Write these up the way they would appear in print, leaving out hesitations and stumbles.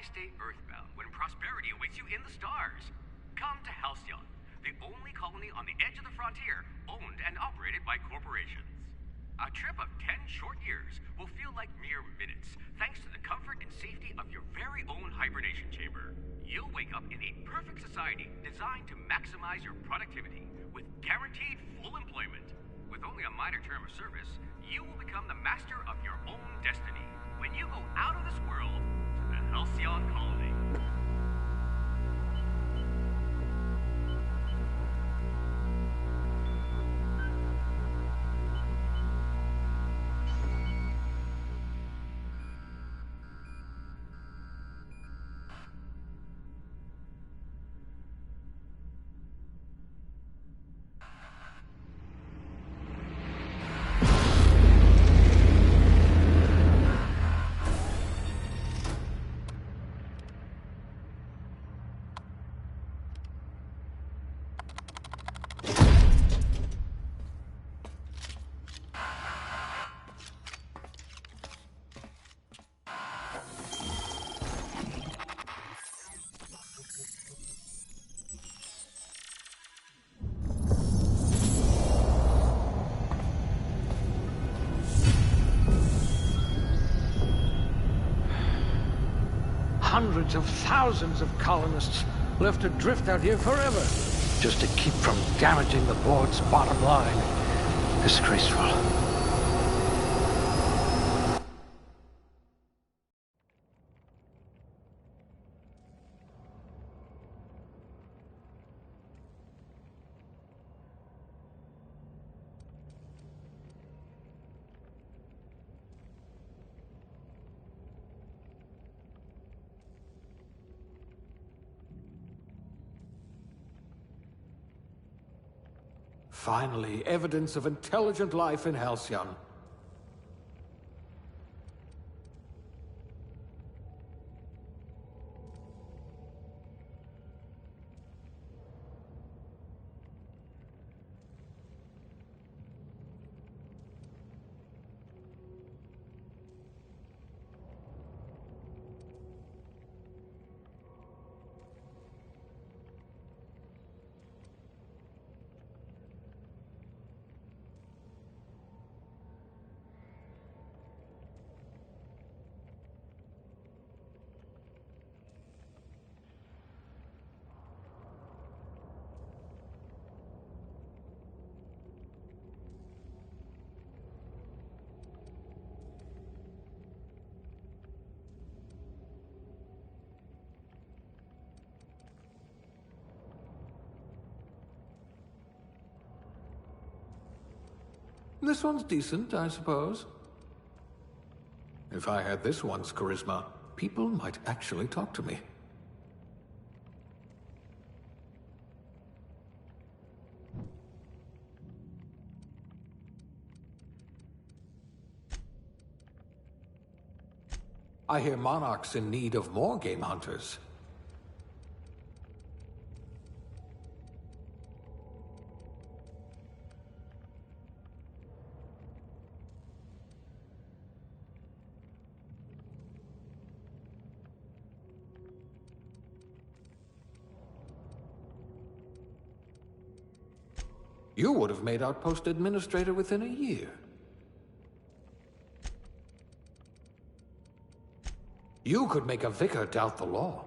stay earthbound when prosperity awaits you in the stars? Come to Halcyon, the only colony on the edge of the frontier, owned and operated by corporations. A trip of 10 short years will feel like mere minutes, thanks to the comfort and safety of your very own hibernation chamber. You'll wake up in a perfect society designed to maximize your productivity, with guaranteed full employment. With only a minor term of service, you will become the master of your own destiny when you go out of this world to the Halcyon colony. Hundreds of thousands of colonists left adrift out here forever, just to keep from damaging the board's bottom line. Disgraceful. Finally, evidence of intelligent life in Halcyon. This one's decent, I suppose. If I had this one's charisma, people might actually talk to me. I hear Monarch's in need of more game hunters. You would have made Outpost Administrator within a year. You could make a vicar doubt the law.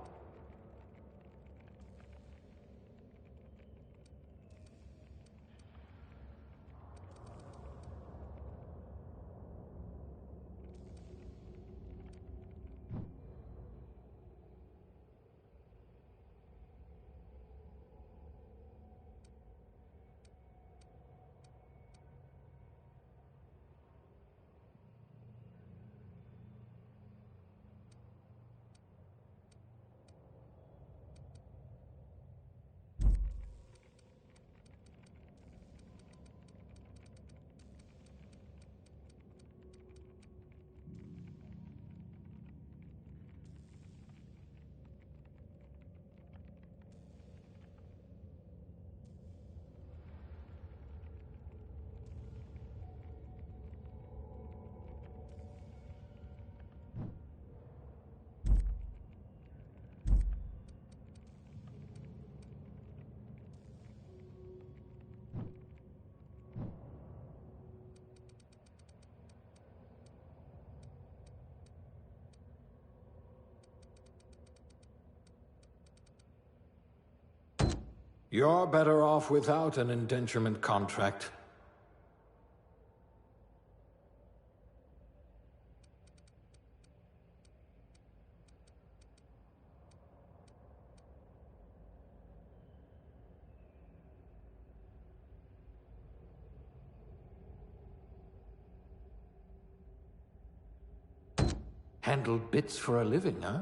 You're better off without an indenturement contract. Handle bits for a living, huh?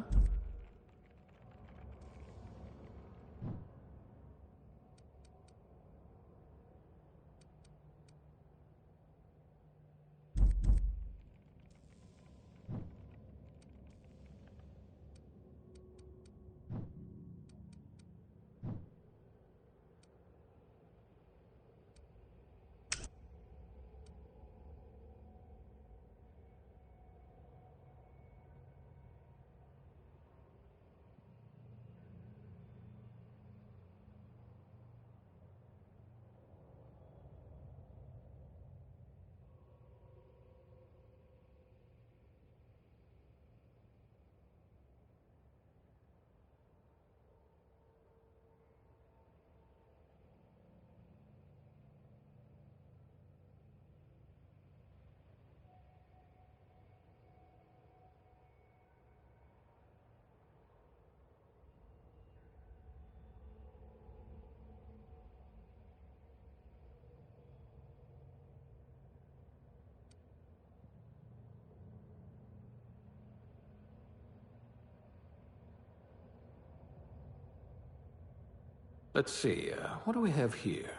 Let's see, what do we have here?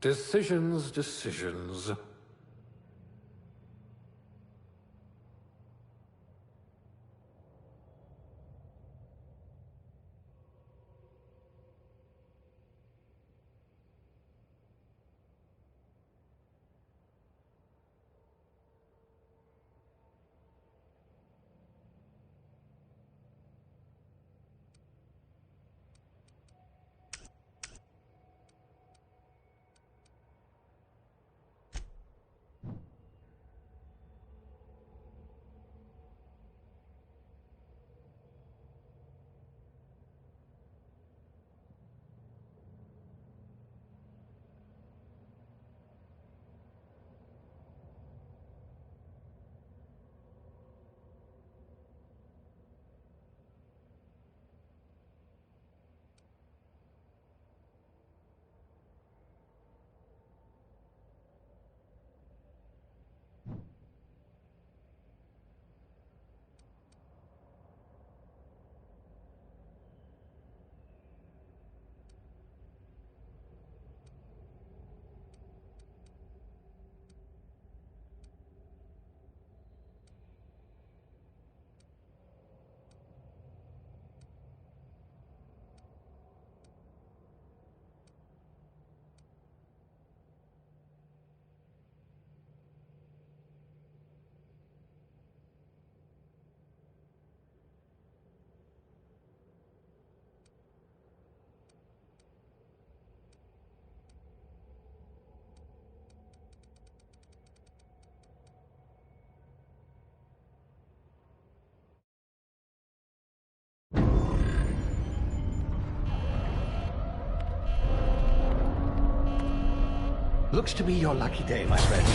Decisions, decisions. Looks to be your lucky day, my friend.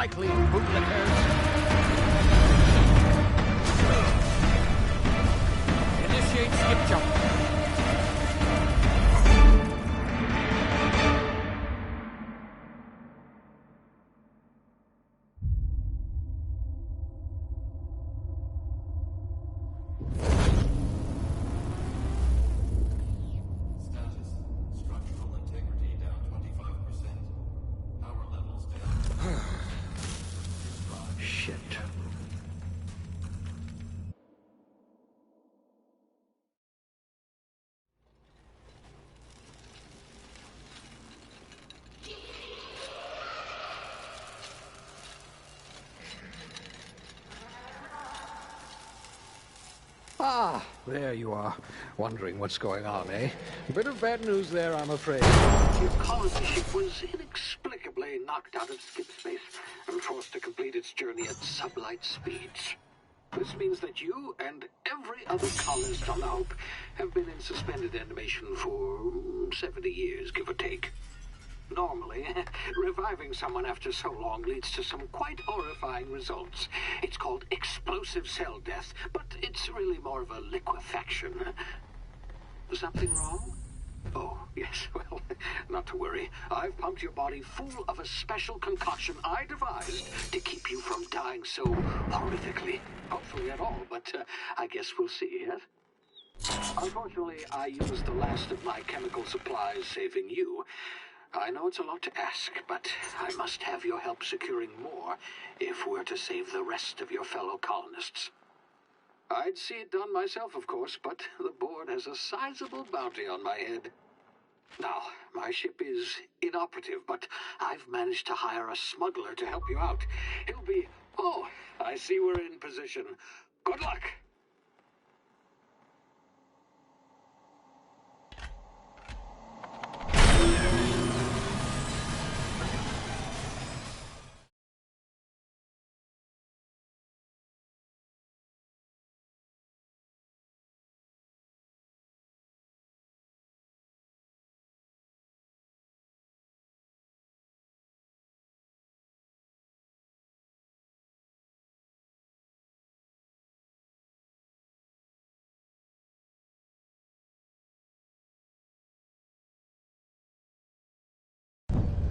unlikely bootlickers. Initiate skip jump. Status. Structural integrity down 25%. Power levels down. Shit. Ah, there you are. Wondering what's going on, eh? A bit of bad news there, I'm afraid. Your colony ship was inexplicably knocked out of skip space and forced to complete its journey at sublight speeds. This means that you and every other colonist on the Hope have been in suspended animation for 70 years, give or take. Normally, reviving someone after so long leads to some quite horrifying results. It's called explosive cell death, but it's really more of a liquefaction. Something wrong? Oh, yes, well, not to worry. I've pumped your body full of a special concoction I devised to keep you from dying so horrifically. Hopefully at all, but I guess we'll see, yes? Unfortunately, I used the last of my chemical supplies saving you. I know it's a lot to ask, but I must have your help securing more if we're to save the rest of your fellow colonists. I'd see it done myself, of course, but the board has a sizable bounty on my head. Now, my ship is inoperative, but I've managed to hire a smuggler to help you out. He'll be... Oh, I see we're in position. Good luck!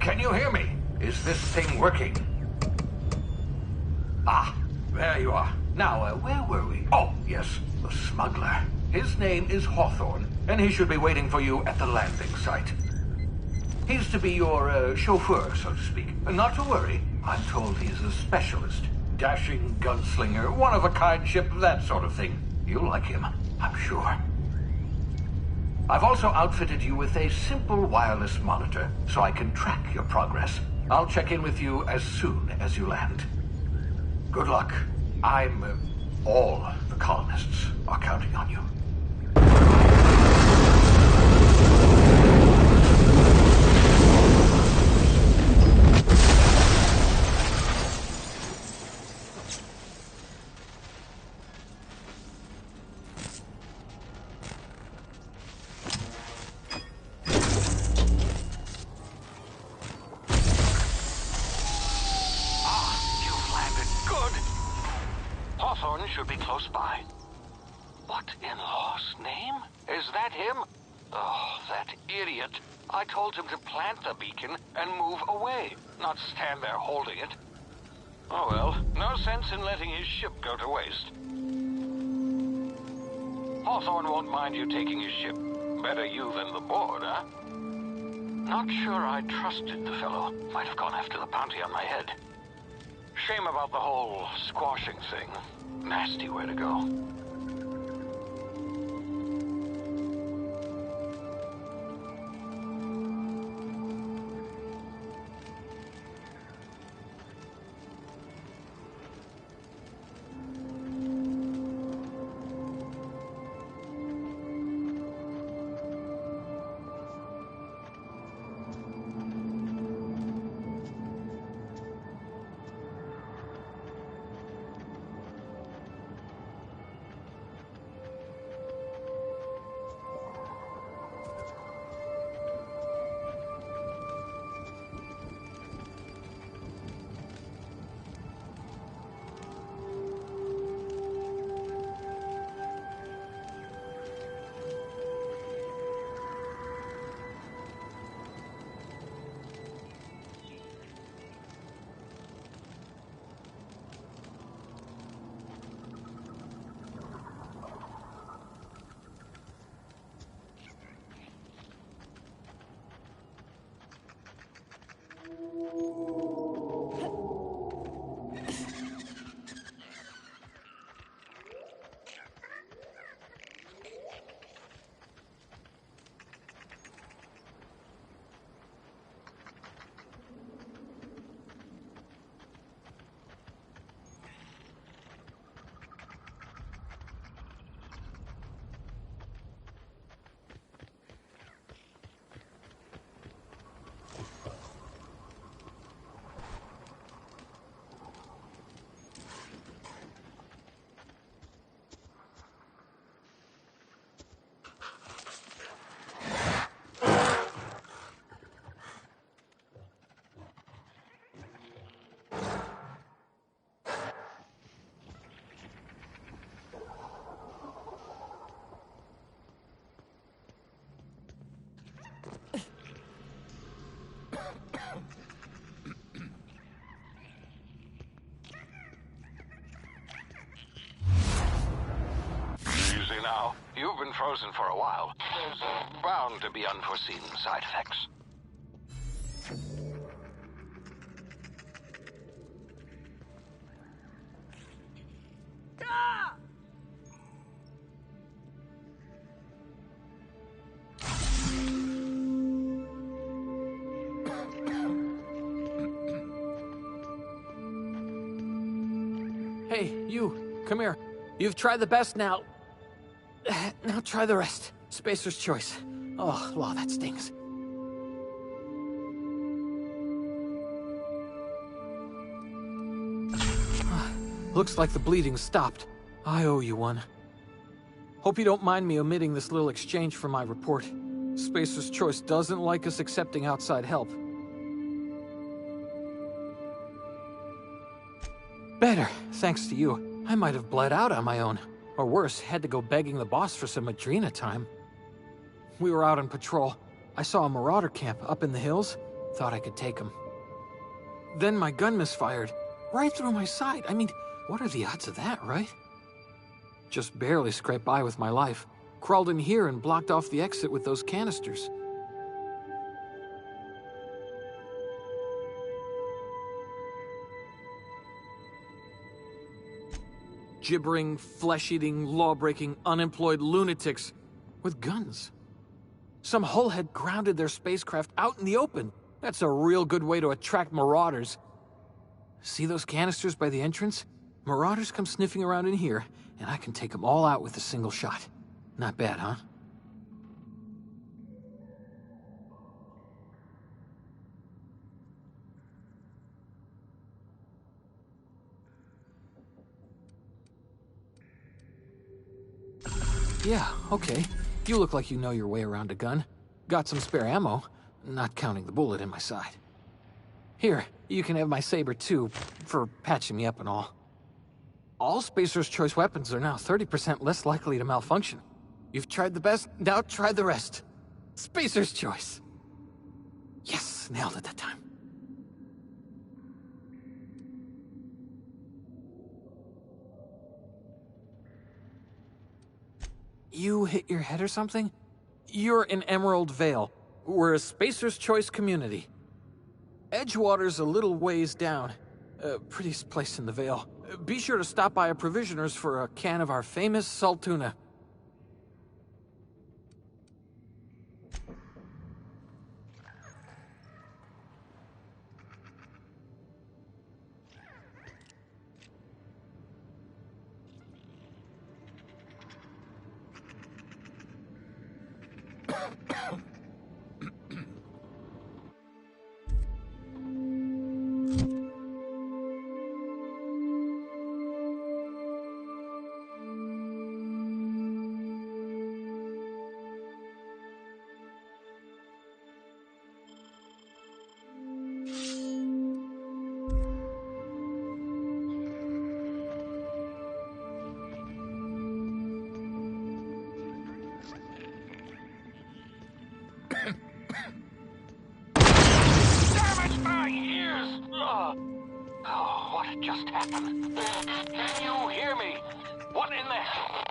Can you hear me? Is this thing working? Ah, there you are. Now, where were we? Oh, yes, the smuggler. His name is Hawthorne, and he should be waiting for you at the landing site. He's to be your chauffeur, so to speak. Not to worry, I'm told he's a specialist. Dashing gunslinger, one-of-a-kind ship, that sort of thing. You'll like him, I'm sure. I've also outfitted you with a simple wireless monitor, so I can track your progress. I'll check in with you as soon as you land. Good luck. All the colonists are counting on you. Hawthorne should be close by. What in law's name? Is that him? Oh, that idiot. I told him to plant the beacon and move away, not stand there holding it. Oh well, no sense in letting his ship go to waste. Hawthorne won't mind you taking his ship. Better you than the board, huh? Not sure I trusted the fellow. Might have gone after the bounty on my head. Shame about the whole squashing thing. Nasty way to go. Easy now. You've been frozen for a while. There's bound to be unforeseen side effects. Hey, you, come here. You've tried the best now. Now try the rest. Spacer's choice. Oh, wow, that stings. Looks like the bleeding stopped. I owe you one. Hope you don't mind me omitting this little exchange from my report. Spacer's choice doesn't like us accepting outside help. Better, thanks to you. I might have bled out on my own. Or worse, had to go begging the boss for some Adrena time. We were out on patrol. I saw a marauder camp up in the hills. Thought I could take him. Then my gun misfired. Right through my side. I mean, what are the odds of that, right? Just barely scraped by with my life. Crawled in here and blocked off the exit with those canisters. Gibbering, flesh-eating, law-breaking, unemployed lunatics with guns. Some hullhead grounded their spacecraft out in the open. That's a real good way to attract marauders. See those canisters by the entrance? Marauders come sniffing around in here, and I can take them all out with a single shot. Not bad, huh? Yeah, okay. You look like you know your way around a gun. Got some spare ammo, not counting the bullet in my side. Here, you can have my saber too, for patching me up and all. All Spacer's Choice weapons are now 30% less likely to malfunction. You've tried the best, now try the rest. Spacer's Choice. Yes, nailed it that time. You hit your head or something? You're in Emerald Vale. We're a Spacer's Choice community. Edgewater's a little ways down. Prettiest place in the Vale. Be sure to stop by a provisioner's for a can of our famous salt tuna. Damn it, my ears! Oh, what just happened? Can you hear me? What in the hell?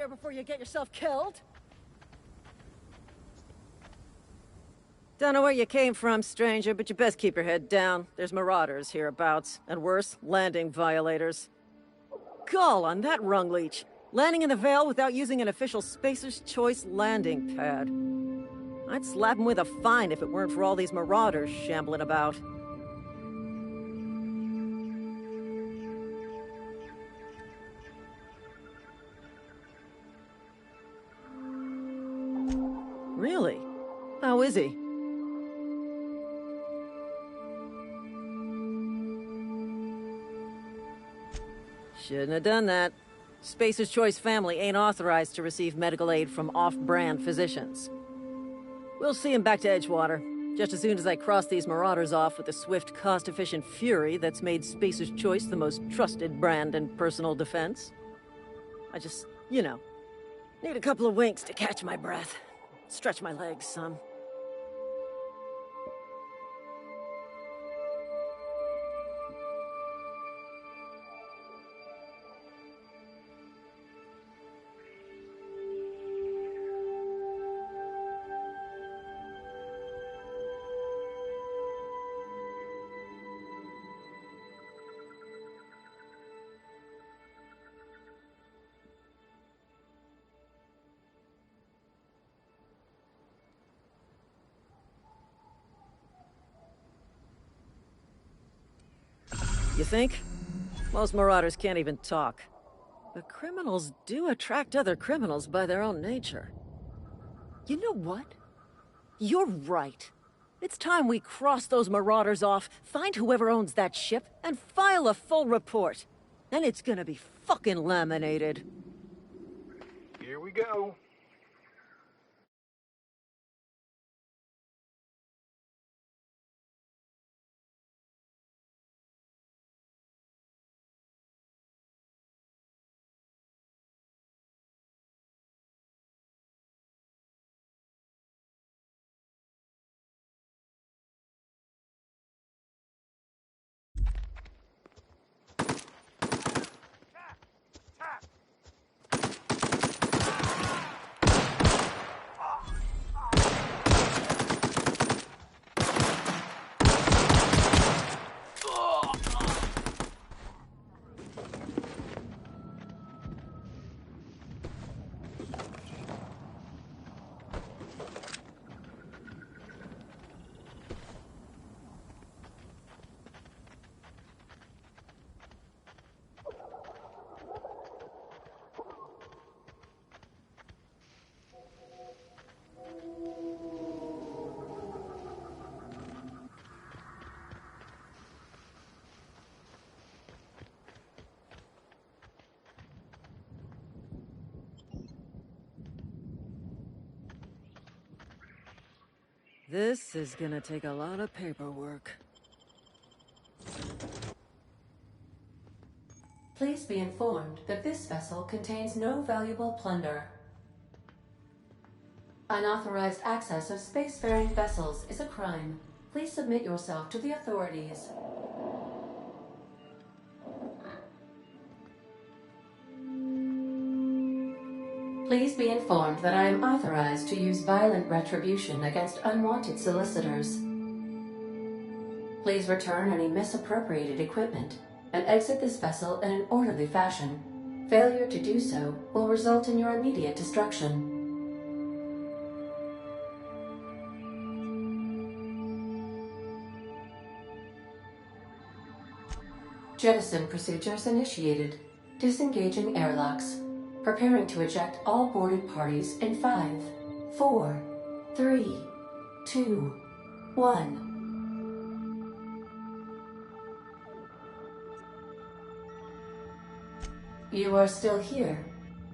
here before you get yourself killed. Don't know where you came from, stranger, but you best keep your head down. There's marauders hereabouts, and worse, landing violators. Gall on that rung leech. Landing in the Vale without using an official Spacer's Choice landing pad. I'd slap him with a fine if it weren't for all these marauders shambling about. Really? How is he? Shouldn't have done that. Spacer's Choice family ain't authorized to receive medical aid from off-brand physicians. We'll see him back to Edgewater, just as soon as I cross these marauders off with the swift, cost-efficient fury that's made Spacer's Choice the most trusted brand in personal defense. I just, need a couple of winks to catch my breath. Stretch my legs some. You think? Most marauders can't even talk. But criminals do attract other criminals by their own nature. You know what? You're right. It's time we cross those marauders off, find whoever owns that ship, and file a full report. Then it's gonna be fucking laminated. Here we go. This is gonna take a lot of paperwork. Please be informed that this vessel contains no valuable plunder. Unauthorized access of spacefaring vessels is a crime. Please submit yourself to the authorities. Please be informed that I am authorized to use violent retribution against unwanted solicitors. Please return any misappropriated equipment and exit this vessel in an orderly fashion. Failure to do so will result in your immediate destruction. Jettison procedures initiated. Disengaging airlocks. Preparing to eject all boarded parties in 5, 4, 3, 2, 1. You are still here.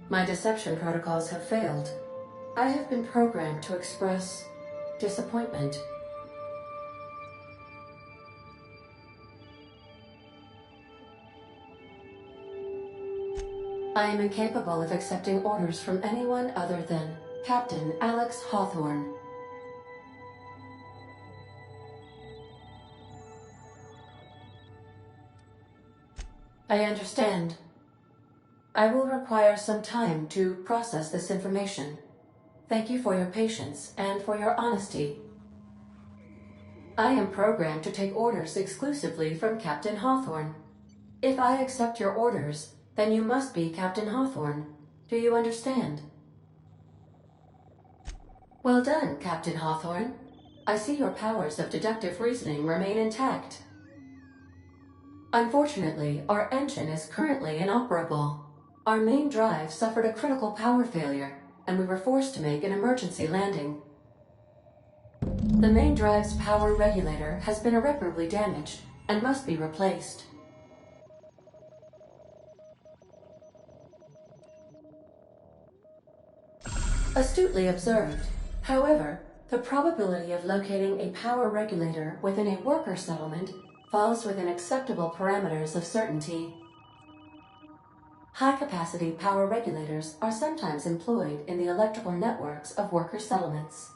My deception protocols have failed. I have been programmed to express disappointment. I am incapable of accepting orders from anyone other than Captain Alex Hawthorne. I understand. I will require some time to process this information. Thank you for your patience and for your honesty. I am programmed to take orders exclusively from Captain Hawthorne. If I accept your orders, then you must be Captain Hawthorne. Do you understand? Well done, Captain Hawthorne. I see your powers of deductive reasoning remain intact. Unfortunately, our engine is currently inoperable. Our main drive suffered a critical power failure, and we were forced to make an emergency landing. The main drive's power regulator has been irreparably damaged and must be replaced. Astutely observed. However, the probability of locating a power regulator within a worker settlement falls within acceptable parameters of certainty. High-capacity power regulators are sometimes employed in the electrical networks of worker settlements.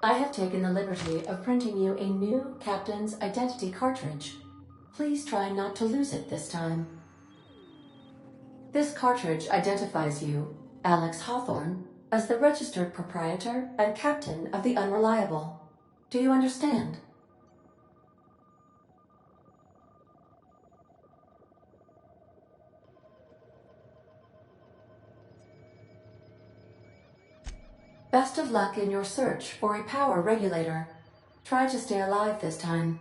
I have taken the liberty of printing you a new Captain's Identity cartridge. Please try not to lose it this time. This cartridge identifies you, Alex Hawthorne, as the registered proprietor and captain of the Unreliable. Do you understand? Best of luck in your search for a power regulator. Try to stay alive this time.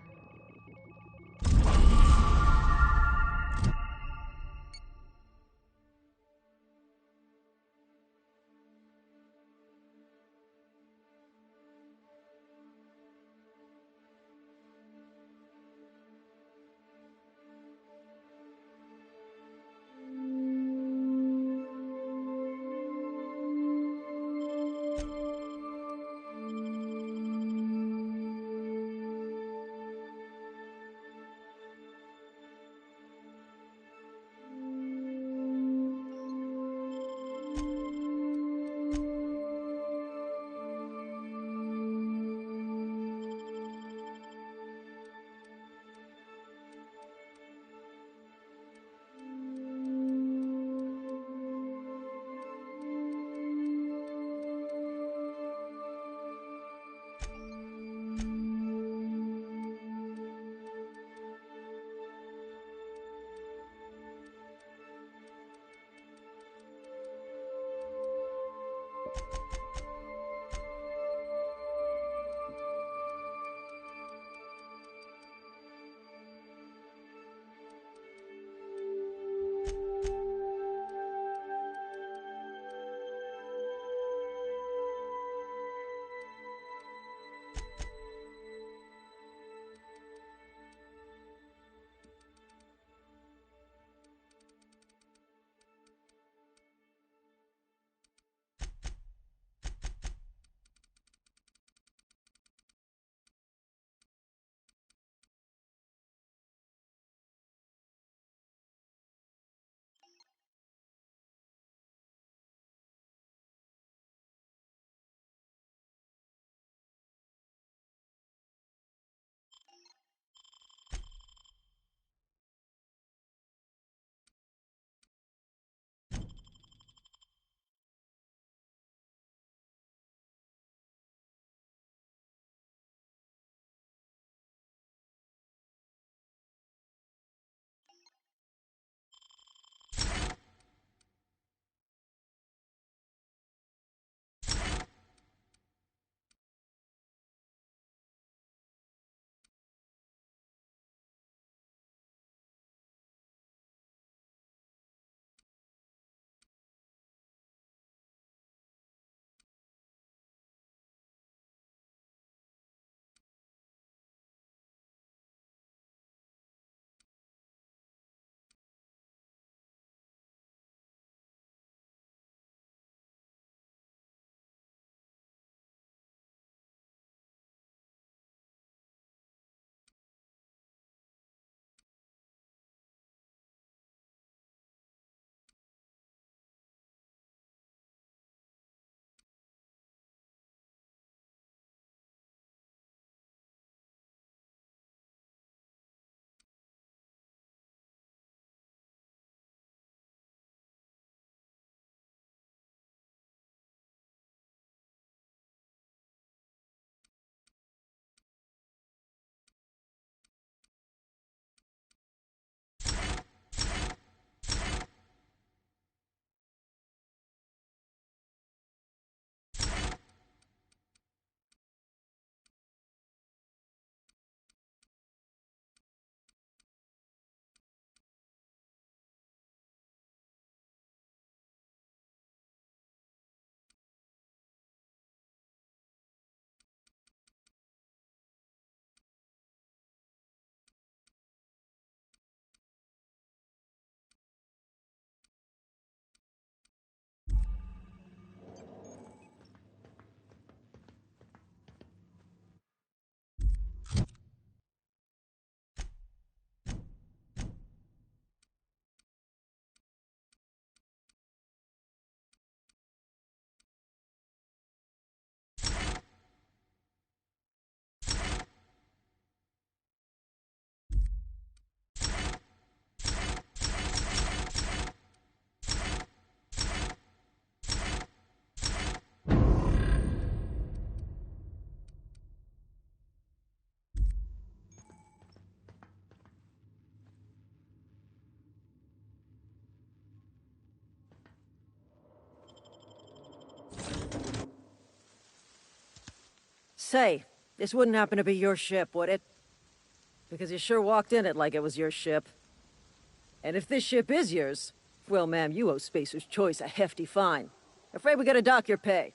say, this wouldn't happen to be your ship, would it? Because you sure walked in it like it was your ship. And if this ship is yours, well, ma'am, you owe Spacer's Choice a hefty fine. Afraid we gotta dock your pay.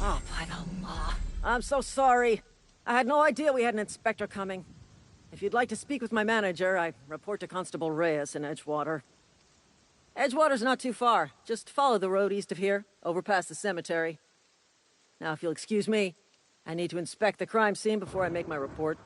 Oh, by the law. I'm so sorry. I had no idea we had an inspector coming. If you'd like to speak with my manager, I report to Constable Reyes in Edgewater. Edgewater's not too far. Just follow the road east of here, over past the cemetery. Now, if you'll excuse me, I need to inspect the crime scene before I make my report.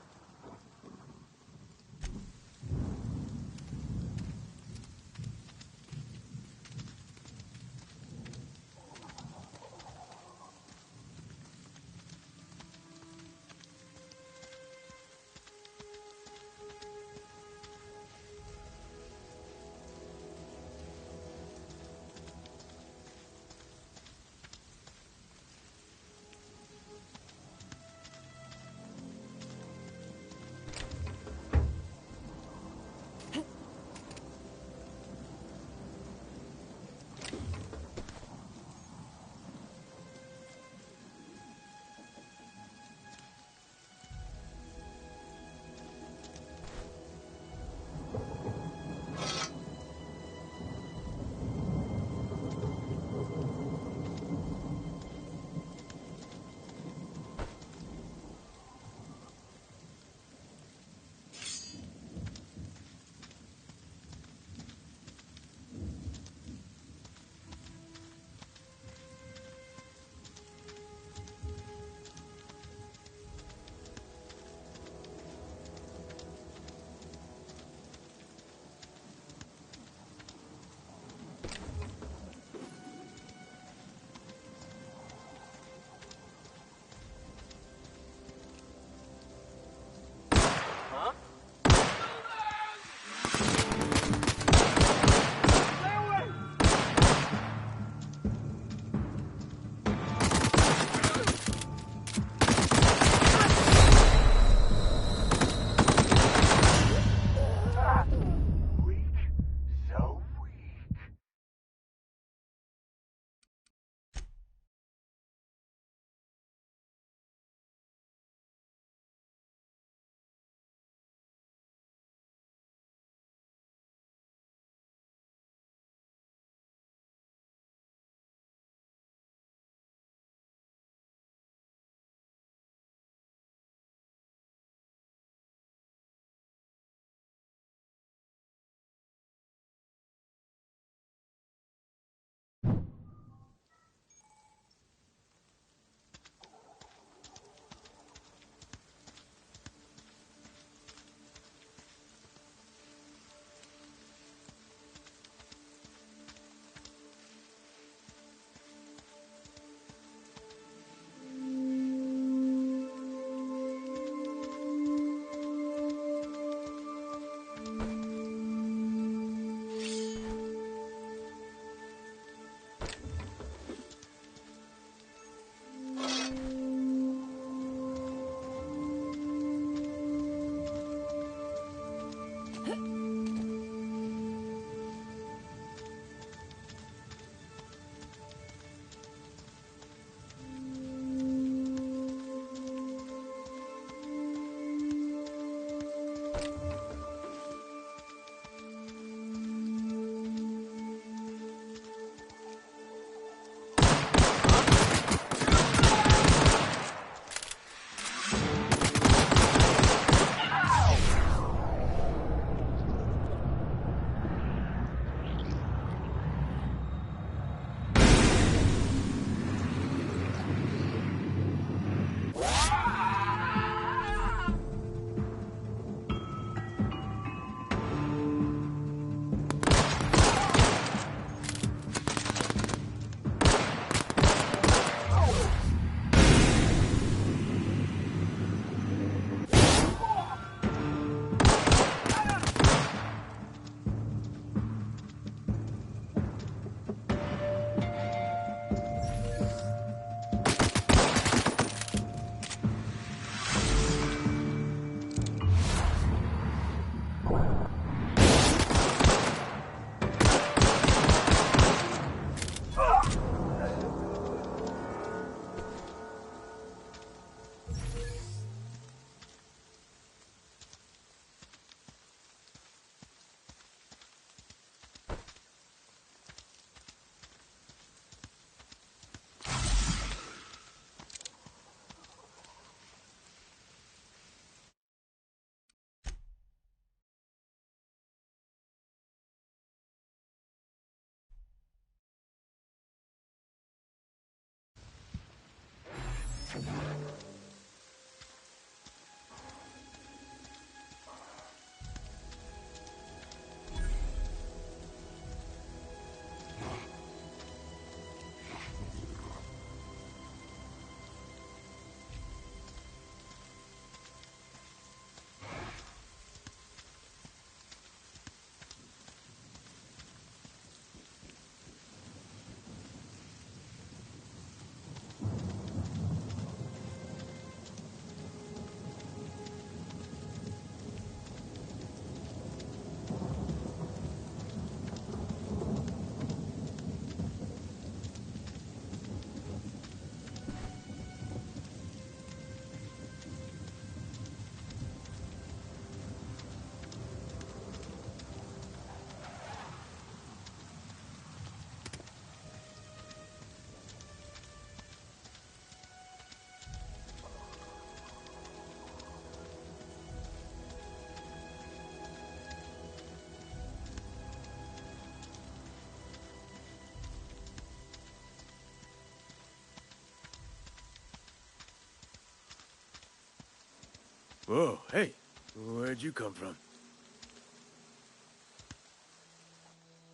Whoa, hey, where'd you come from?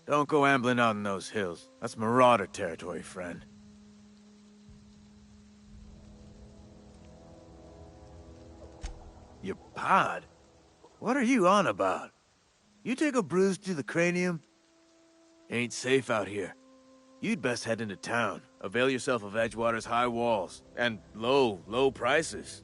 Don't go ambling out in those hills. That's Marauder territory, friend. Your pod? What are you on about? You take a bruise to the cranium? Ain't safe out here. You'd best head into town. Avail yourself of Edgewater's high walls. And low prices.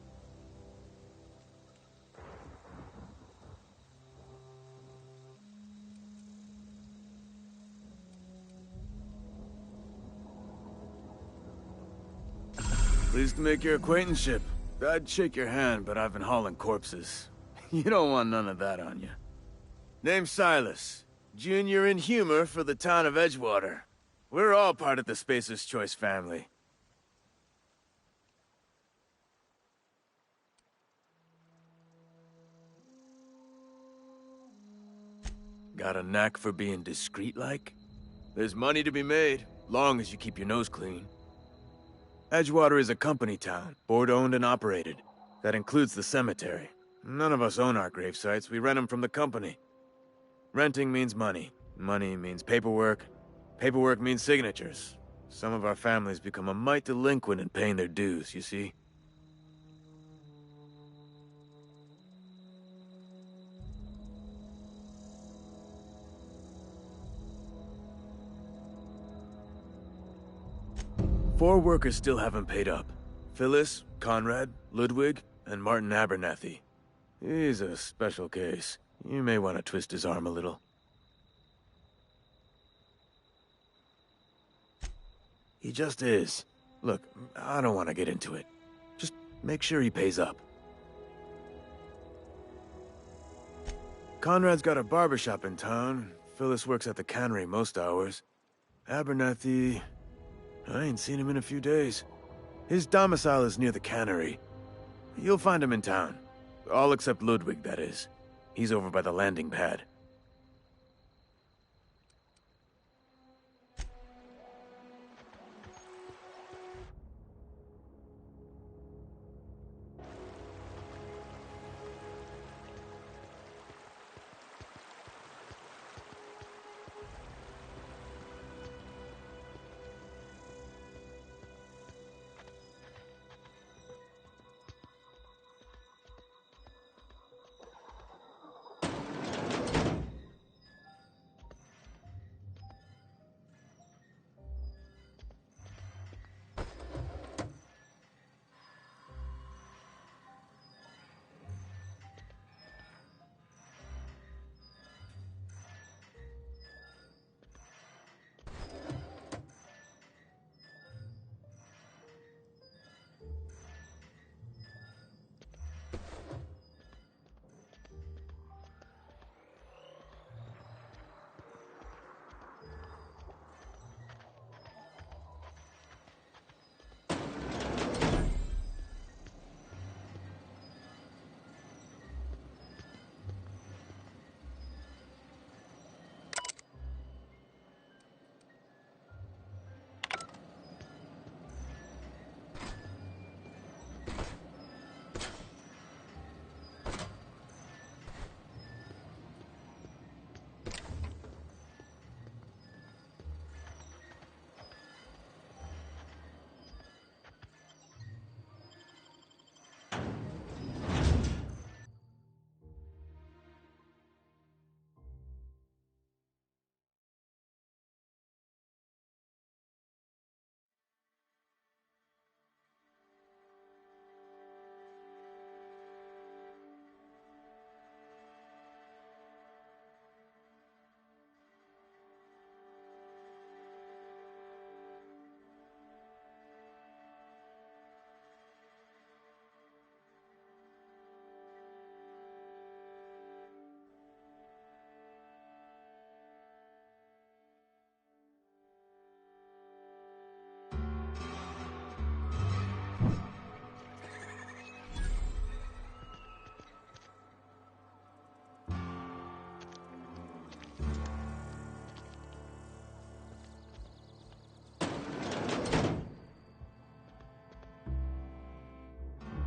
Pleased to make your acquaintanceship. I'd shake your hand, but I've been hauling corpses. You don't want none of that on you. Name's Silas. Junior in humor for the town of Edgewater. We're all part of the Spacer's Choice family. Got a knack for being discreet-like? There's money to be made, long as you keep your nose clean. Edgewater is a company town, board-owned and operated. That includes the cemetery. None of us own our grave sites, we rent them from the company. Renting means money. Money means paperwork. Paperwork means signatures. Some of our families become a mite delinquent in paying their dues, you see? Four workers still haven't paid up. Phyllis, Conrad, Ludwig, and Martin Abernathy. He's a special case. You may want to twist his arm a little. He just is. Look, I don't want to get into it. Just make sure he pays up. Conrad's got a barbershop in town. Phyllis works at the cannery most hours. Abernathy... I ain't seen him in a few days. His domicile is near the cannery. You'll find him in town. All except Ludwig, that is. He's over by the landing pad.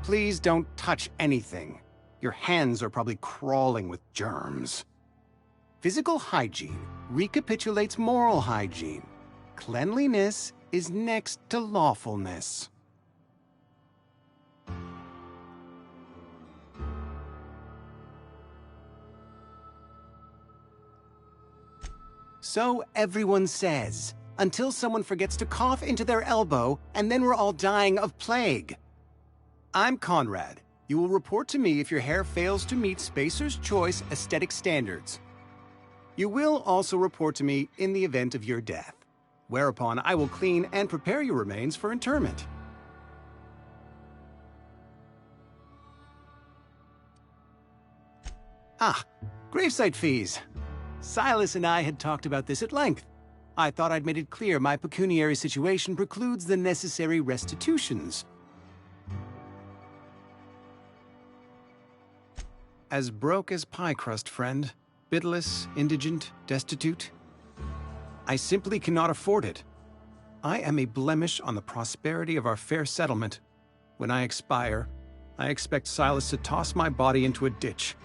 Please don't touch anything. Your hands are probably crawling with germs. Physical hygiene recapitulates moral hygiene. Cleanliness is next to lawfulness. So everyone says, until someone forgets to cough into their elbow, and then we're all dying of plague. I'm Conrad. You will report to me if your hair fails to meet Spacer's Choice aesthetic standards. You will also report to me in the event of your death, whereupon I will clean and prepare your remains for interment. Ah, gravesite fees. Silas and I had talked about this at length. I thought I'd made it clear my pecuniary situation precludes the necessary restitutions. As broke as pie crust, friend. Bidless, indigent, destitute. I simply cannot afford it. I am a blemish on the prosperity of our fair settlement. When I expire, I expect Silas to toss my body into a ditch.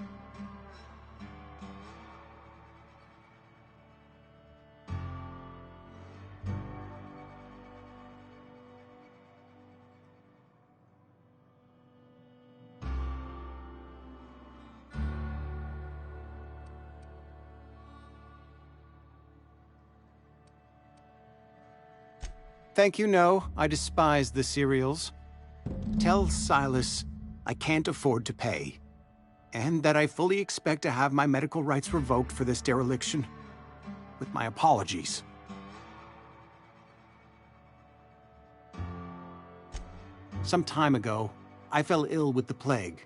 Thank you, no. I despise the cereals. Tell Silas I can't afford to pay, and that I fully expect to have my medical rights revoked for this dereliction. With my apologies. Some time ago, I fell ill with the plague.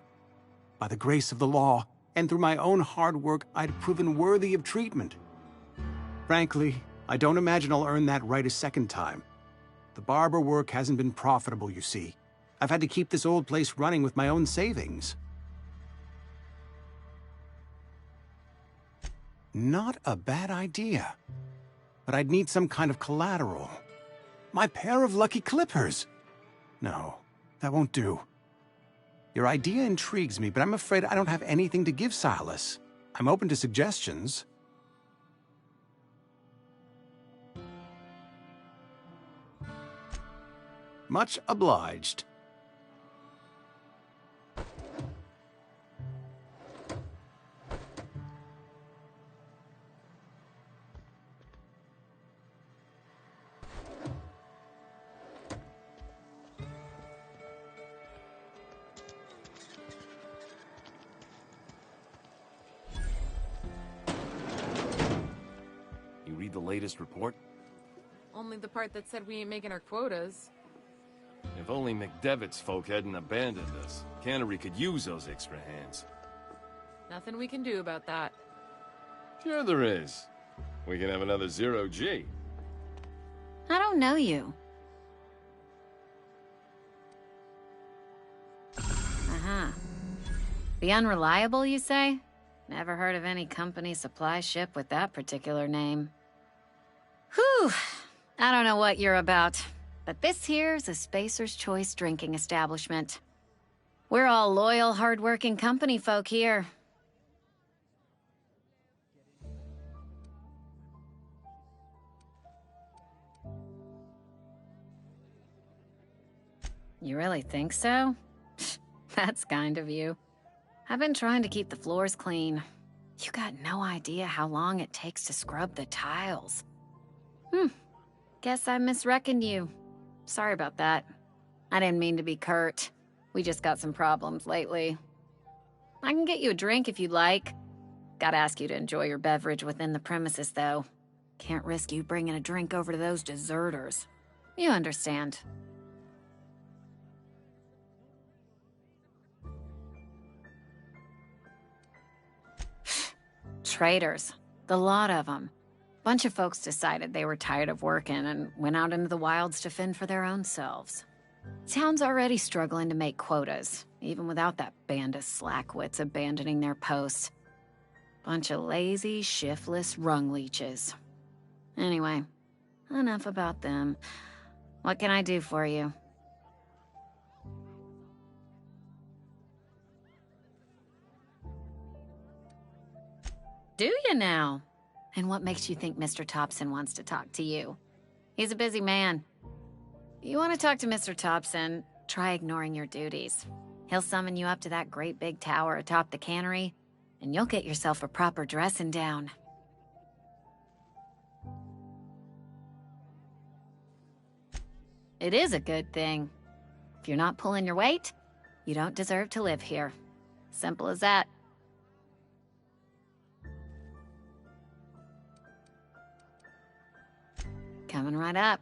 By the grace of the law, and through my own hard work, I'd proven worthy of treatment. Frankly, I don't imagine I'll earn that right a second time. The barber work hasn't been profitable, you see. I've had to keep this old place running with my own savings. Not a bad idea. But I'd need some kind of collateral. My pair of lucky clippers! No, that won't do. Your idea intrigues me, but I'm afraid I don't have anything to give Silas. I'm open to suggestions. Much obliged. You read the latest report? Only the part that said we ain't making our quotas. If only McDevitt's folk hadn't abandoned us. Cannery could use those extra hands. Nothing we can do about that. Sure there is. We can have another zero-G. I don't know you. Uh-huh. The Unreliable, you say? Never heard of any company supply ship with that particular name. Whew! I don't know what you're about, but this here's a Spacer's Choice drinking establishment. We're all loyal, hard-working company folk here. You really think so? That's kind of you. I've been trying to keep the floors clean. You got no idea how long it takes to scrub the tiles. Guess I misreckoned you. Sorry about that. I didn't mean to be curt. We just got some problems lately. I can get you a drink if you'd like. Gotta ask you to enjoy your beverage within the premises, though. Can't risk you bringing a drink over to those deserters. You understand. Traitors. The lot of them. Bunch of folks decided they were tired of working and went out into the wilds to fend for their own selves. Town's already struggling to make quotas, even without that band of slackwits abandoning their posts. Bunch of lazy, shiftless rung leeches. Anyway, enough about them. What can I do for you? Do you now? And what makes you think Mr. Thompson wants to talk to you? He's a busy man. You want to talk to Mr. Thompson, try ignoring your duties. He'll summon you up to that great big tower atop the cannery, and you'll get yourself a proper dressing down. It is a good thing. If you're not pulling your weight, you don't deserve to live here. Simple as that. Coming right up.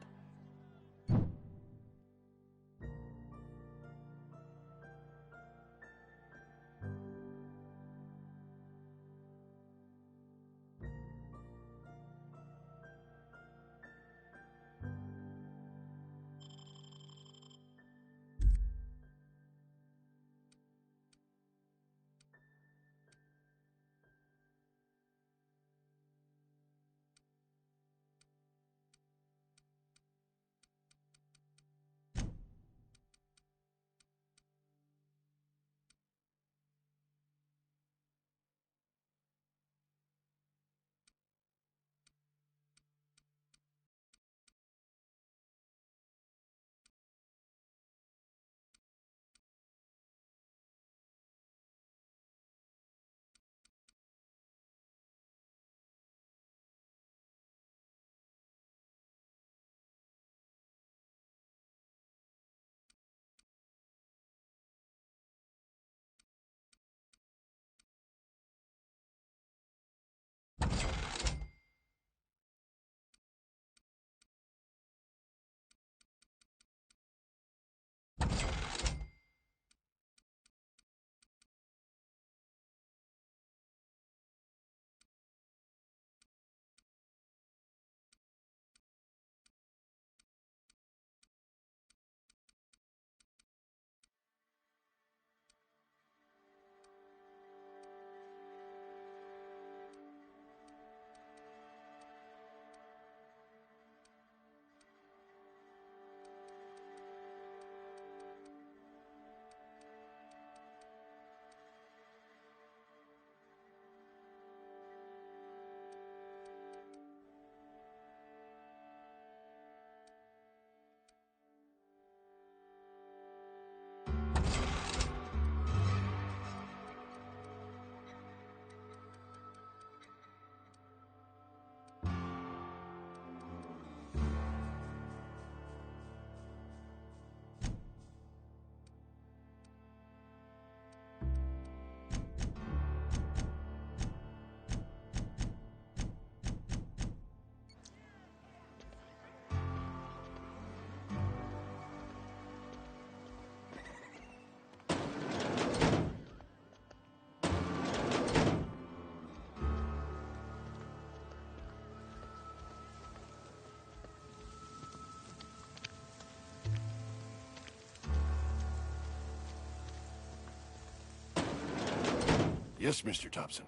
Yes, Mr. Thompson.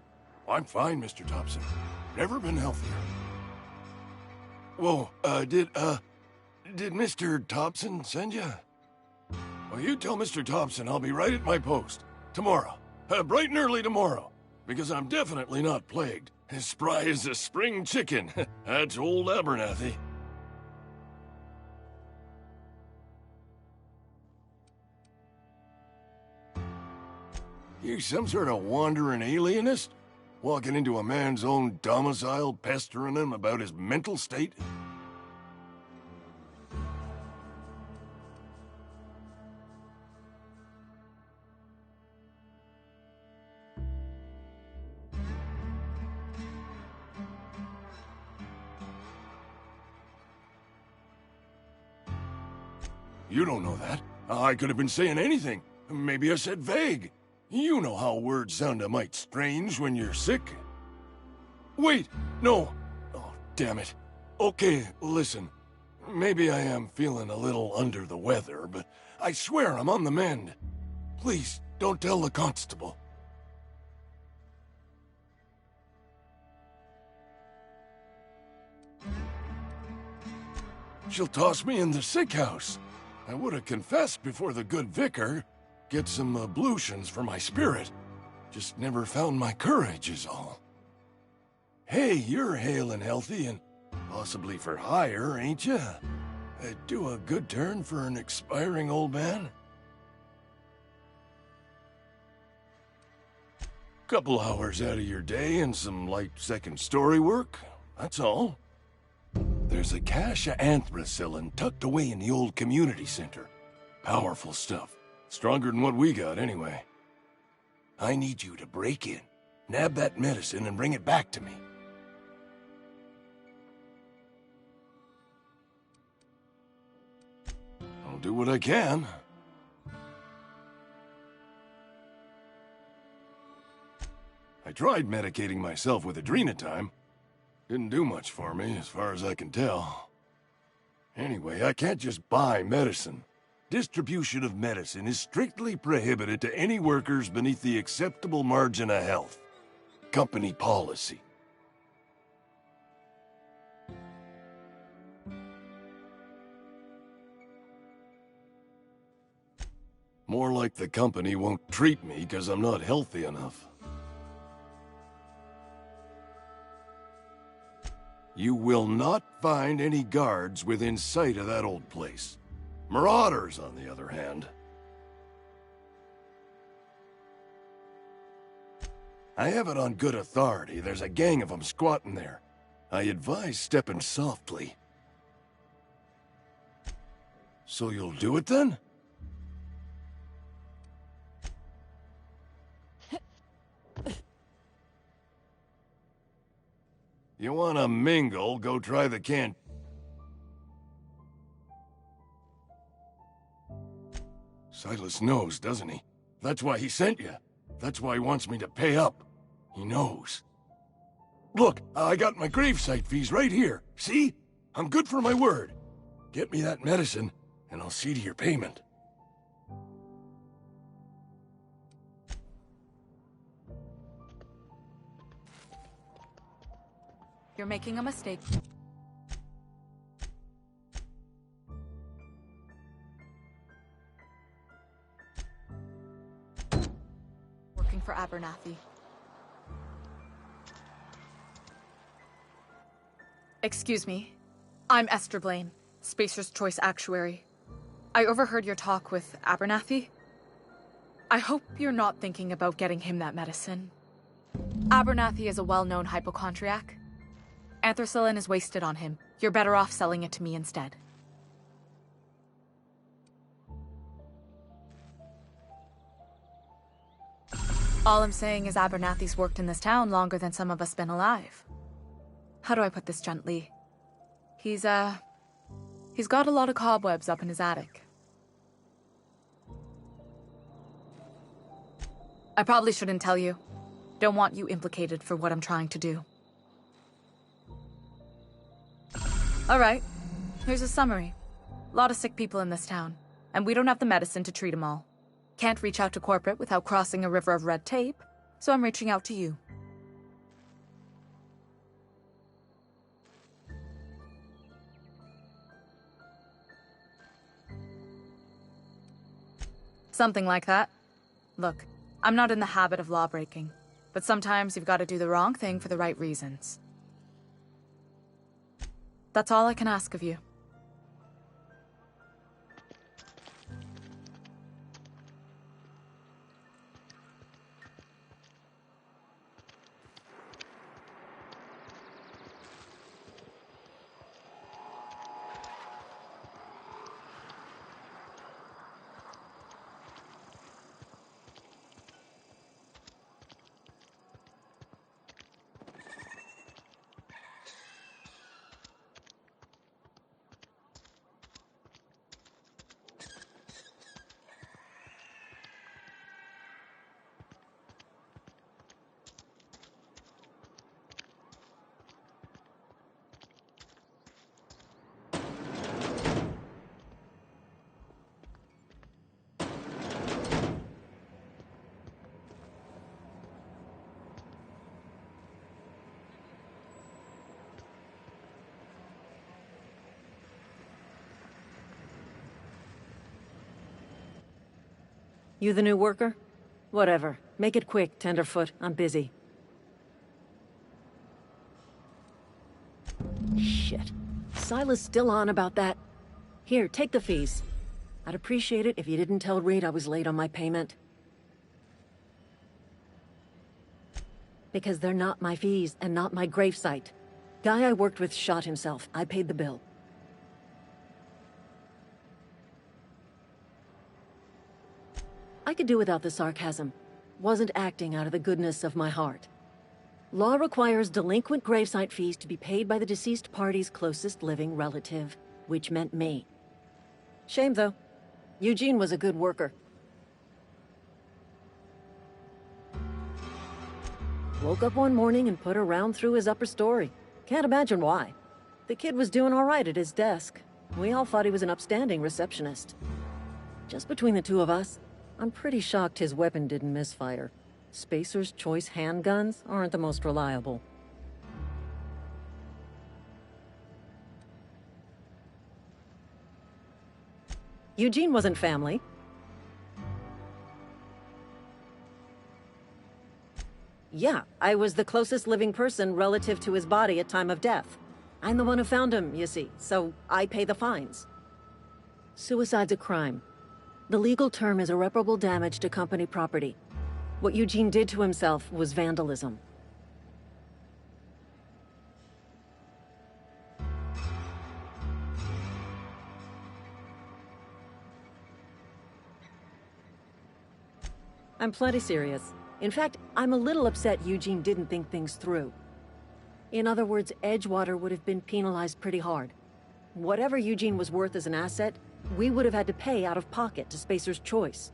I'm fine, Mr. Thompson. Never been healthier. Whoa, did Mr. Thompson send you? Well, you tell Mr. Thompson I'll be right at my post. Tomorrow. Bright and early tomorrow. Because I'm definitely not plagued. As spry as a spring chicken. That's old Abernathy. You some sort of wandering alienist? Walking into a man's own domicile, pestering him about his mental state? You don't know that. I could have been saying anything. Maybe I said vague. You know how words sound a mite strange when you're sick. Wait, no. Oh, damn it. Okay, listen. Maybe I am feeling a little under the weather, but I swear I'm on the mend. Please, don't tell the constable. She'll toss me in the sick house. I would have confessed before the good vicar. Get some ablutions for my spirit. Just never found my courage is all. Hey, you're hale and healthy and possibly for hire, ain't you? Do a good turn for an expiring old man? Couple hours out of your day and some light second-story work, that's all. There's a cache of anthracillin tucked away in the old community center. Powerful stuff. Stronger than what we got, anyway. I need you to break in, nab that medicine, and bring it back to me. I'll do what I can. I tried medicating myself with adrenatime. Didn't do much for me, as far as I can tell. Anyway, I can't just buy medicine. Distribution of medicine is strictly prohibited to any workers beneath the acceptable margin of health. Company policy. More like the company won't treat me because I'm not healthy enough. You will not find any guards within sight of that old place. Marauders, on the other hand. I have it on good authority. There's a gang of them squatting there. I advise stepping softly. So you'll do it then? You wanna mingle, go try the can... Silas knows, doesn't he? That's why he sent you. That's why he wants me to pay up. He knows. Look, I got my gravesite fees right here. See? I'm good for my word. Get me that medicine, and I'll see to your payment. You're making a mistake. Working for Abernathy. Excuse me. I'm Esther Blaine, Spacer's Choice Actuary. I overheard your talk with Abernathy. I hope you're not thinking about getting him that medicine. Abernathy is a well-known hypochondriac. Anthracillin is wasted on him. You're better off selling it to me instead. All I'm saying is Abernathy's worked in this town longer than some of us been alive. How do I put this gently? He's got a lot of cobwebs up in his attic. I probably shouldn't tell you. Don't want you implicated for what I'm trying to do. Alright, here's a summary. A lot of sick people in this town, and we don't have the medicine to treat them all. Can't reach out to corporate without crossing a river of red tape, so I'm reaching out to you. Something like that. Look, I'm not in the habit of law breaking, but sometimes you've got to do the wrong thing for the right reasons. That's all I can ask of you. You the new worker? Whatever. Make it quick, Tenderfoot. I'm busy. Silas still on about that? Here, take the fees. I'd appreciate it if you didn't tell Reed I was late on my payment. Because they're not my fees and not my gravesite. Guy I worked with shot himself. I paid the bill. I could do without the sarcasm. Wasn't acting out of the goodness of my heart. Law requires delinquent gravesite fees to be paid by the deceased party's closest living relative, which meant me. Shame, though. Eugene was a good worker. Woke up one morning and put a round through his upper story. Can't imagine why. The kid was doing all right at his desk. We all thought he was an upstanding receptionist. Just between the two of us, I'm pretty shocked his weapon didn't misfire. Spacer's Choice handguns aren't the most reliable. Eugene wasn't family. Yeah, I was the closest living person relative to his body at time of death. I'm the one who found him, you see, so I pay the fines. Suicide's a crime. The legal term is irreparable damage to company property. What Eugene did to himself was vandalism. I'm plenty serious. In fact, I'm a little upset Eugene didn't think things through. In other words, Edgewater would have been penalized pretty hard. Whatever Eugene was worth as an asset, we would have had to pay out of pocket to Spacer's Choice.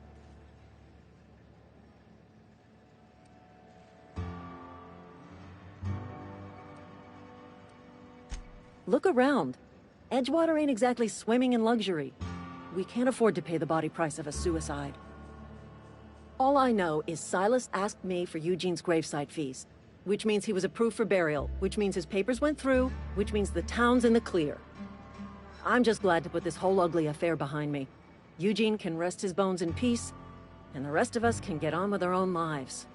Look around. Edgewater ain't exactly swimming in luxury. We can't afford to pay the body price of a suicide. All I know is Silas asked me for Eugene's gravesite fees, which means he was approved for burial, which means his papers went through, which means the town's in the clear. I'm just glad to put this whole ugly affair behind me. Eugene can rest his bones in peace, and the rest of us can get on with our own lives.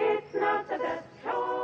It's not the best show.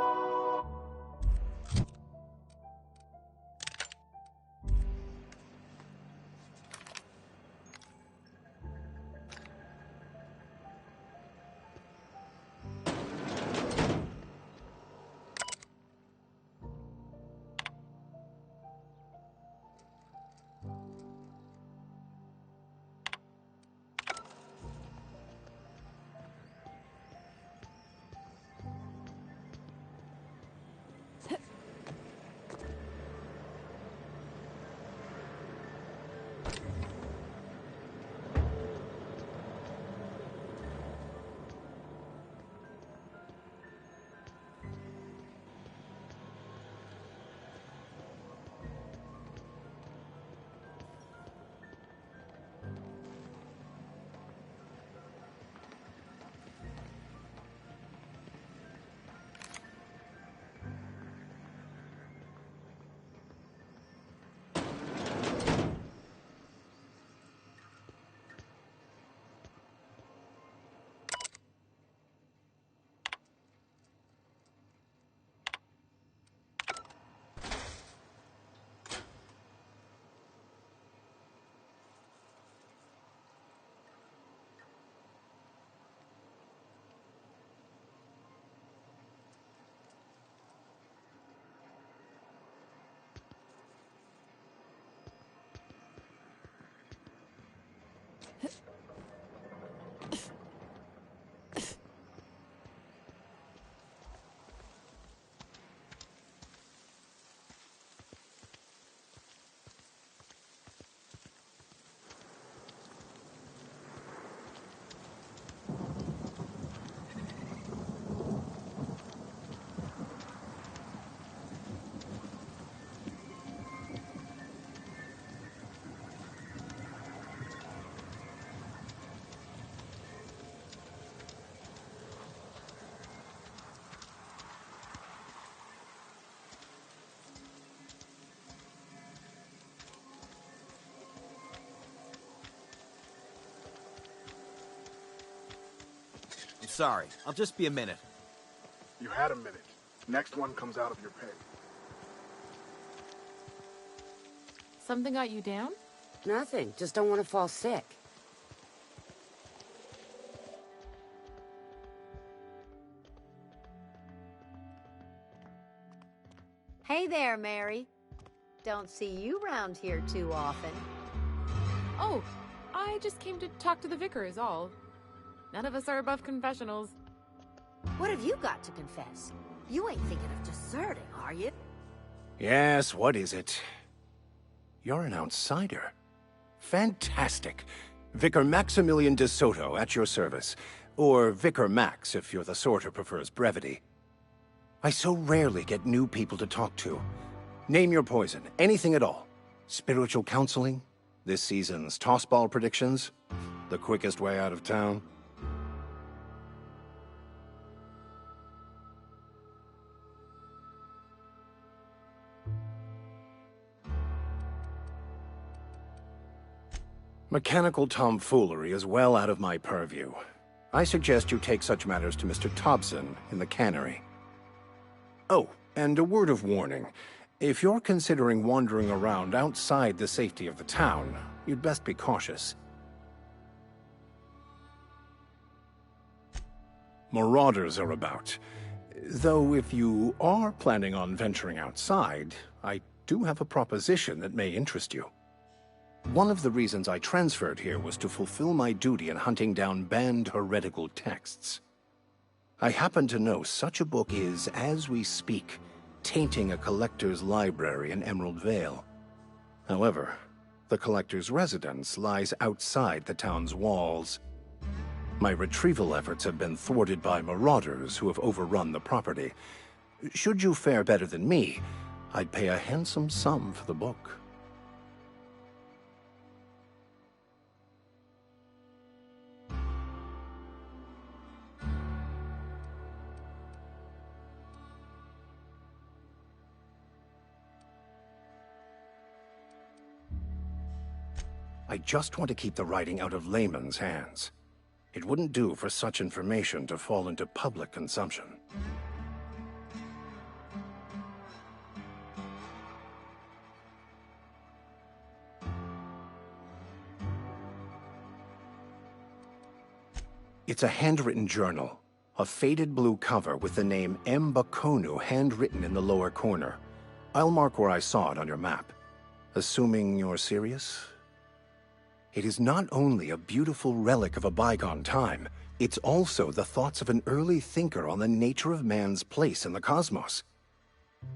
I'm sorry. I'll just be a minute. You had a minute. Next one comes out of your pay. Something got you down? Nothing. Just don't want to fall sick. Hey there, Mary. Don't see you round here too often. Oh, I just came to talk to the vicar is all. None of us are above confessionals. What have you got to confess? You ain't thinking of deserting, are you? Yes, what is it? You're an outsider. Fantastic. Vicar Maximilian de Soto, at your service. Or Vicar Max, if you're the sort who prefers brevity. I so rarely get new people to talk to. Name your poison, anything at all. Spiritual counseling? This season's tossball predictions? The quickest way out of town? Mechanical tomfoolery is well out of my purview. I suggest you take such matters to Mr. Thompson in the cannery. Oh, and a word of warning. If you're considering wandering around outside the safety of the town, you'd best be cautious. Marauders are about. Though if you are planning on venturing outside, I do have a proposition that may interest you. One of the reasons I transferred here was to fulfill my duty in hunting down banned heretical texts. I happen to know such a book is, as we speak, tainting a collector's library in Emerald Vale. However, the collector's residence lies outside the town's walls. My retrieval efforts have been thwarted by marauders who have overrun the property. Should you fare better than me, I'd pay a handsome sum for the book. I just want to keep the writing out of layman's hands. It wouldn't do for such information to fall into public consumption. It's a handwritten journal. A faded blue cover with the name M. Bakonu handwritten in the lower corner. I'll mark where I saw it on your map. Assuming you're serious? It is not only a beautiful relic of a bygone time, it's also the thoughts of an early thinker on the nature of man's place in the cosmos.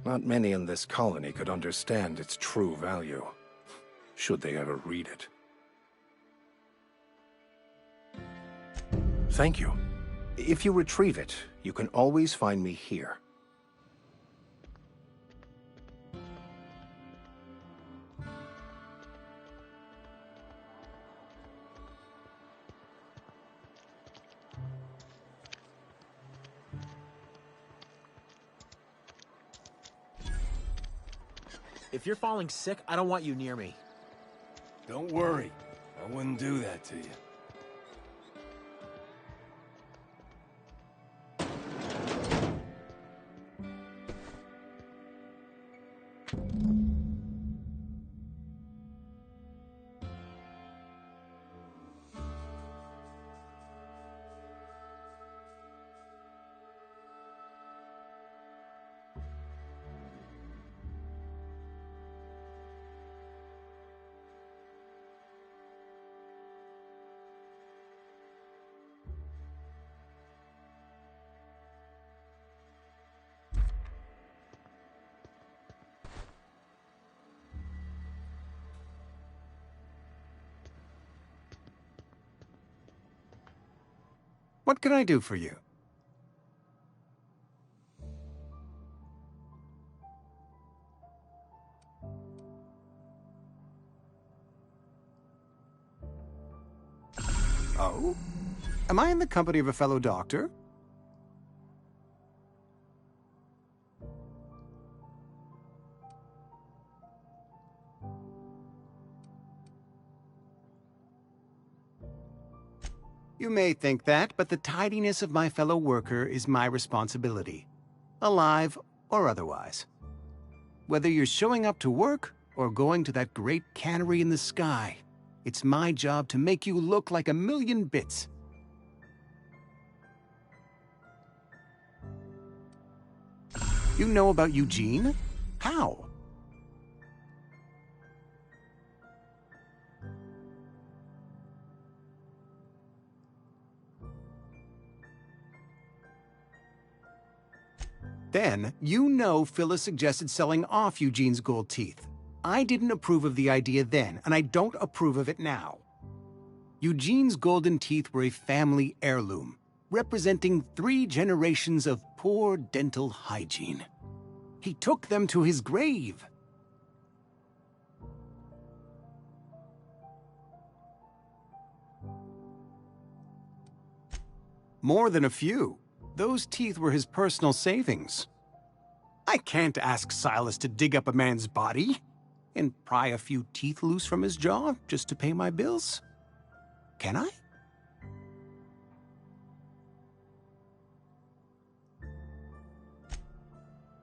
Not many in this colony could understand its true value, should they ever read it. Thank you. If you retrieve it, you can always find me here. If you're falling sick, I don't want you near me. Don't worry. I wouldn't do that to you. What can I do for you? Oh? Am I in the company of a fellow doctor? You may think that, but the tidiness of my fellow worker is my responsibility, alive or otherwise. Whether you're showing up to work or going to that great cannery in the sky, it's my job to make you look like a million bits. You know about Eugene? How? Then, you know Phyllis suggested selling off Eugene's gold teeth. I didn't approve of the idea then, and I don't approve of it now. Eugene's golden teeth were a family heirloom, representing 3 generations of poor dental hygiene. He took them to his grave. More than a few. Those teeth were his personal savings. I can't ask Silas to dig up a man's body and pry a few teeth loose from his jaw just to pay my bills. Can I?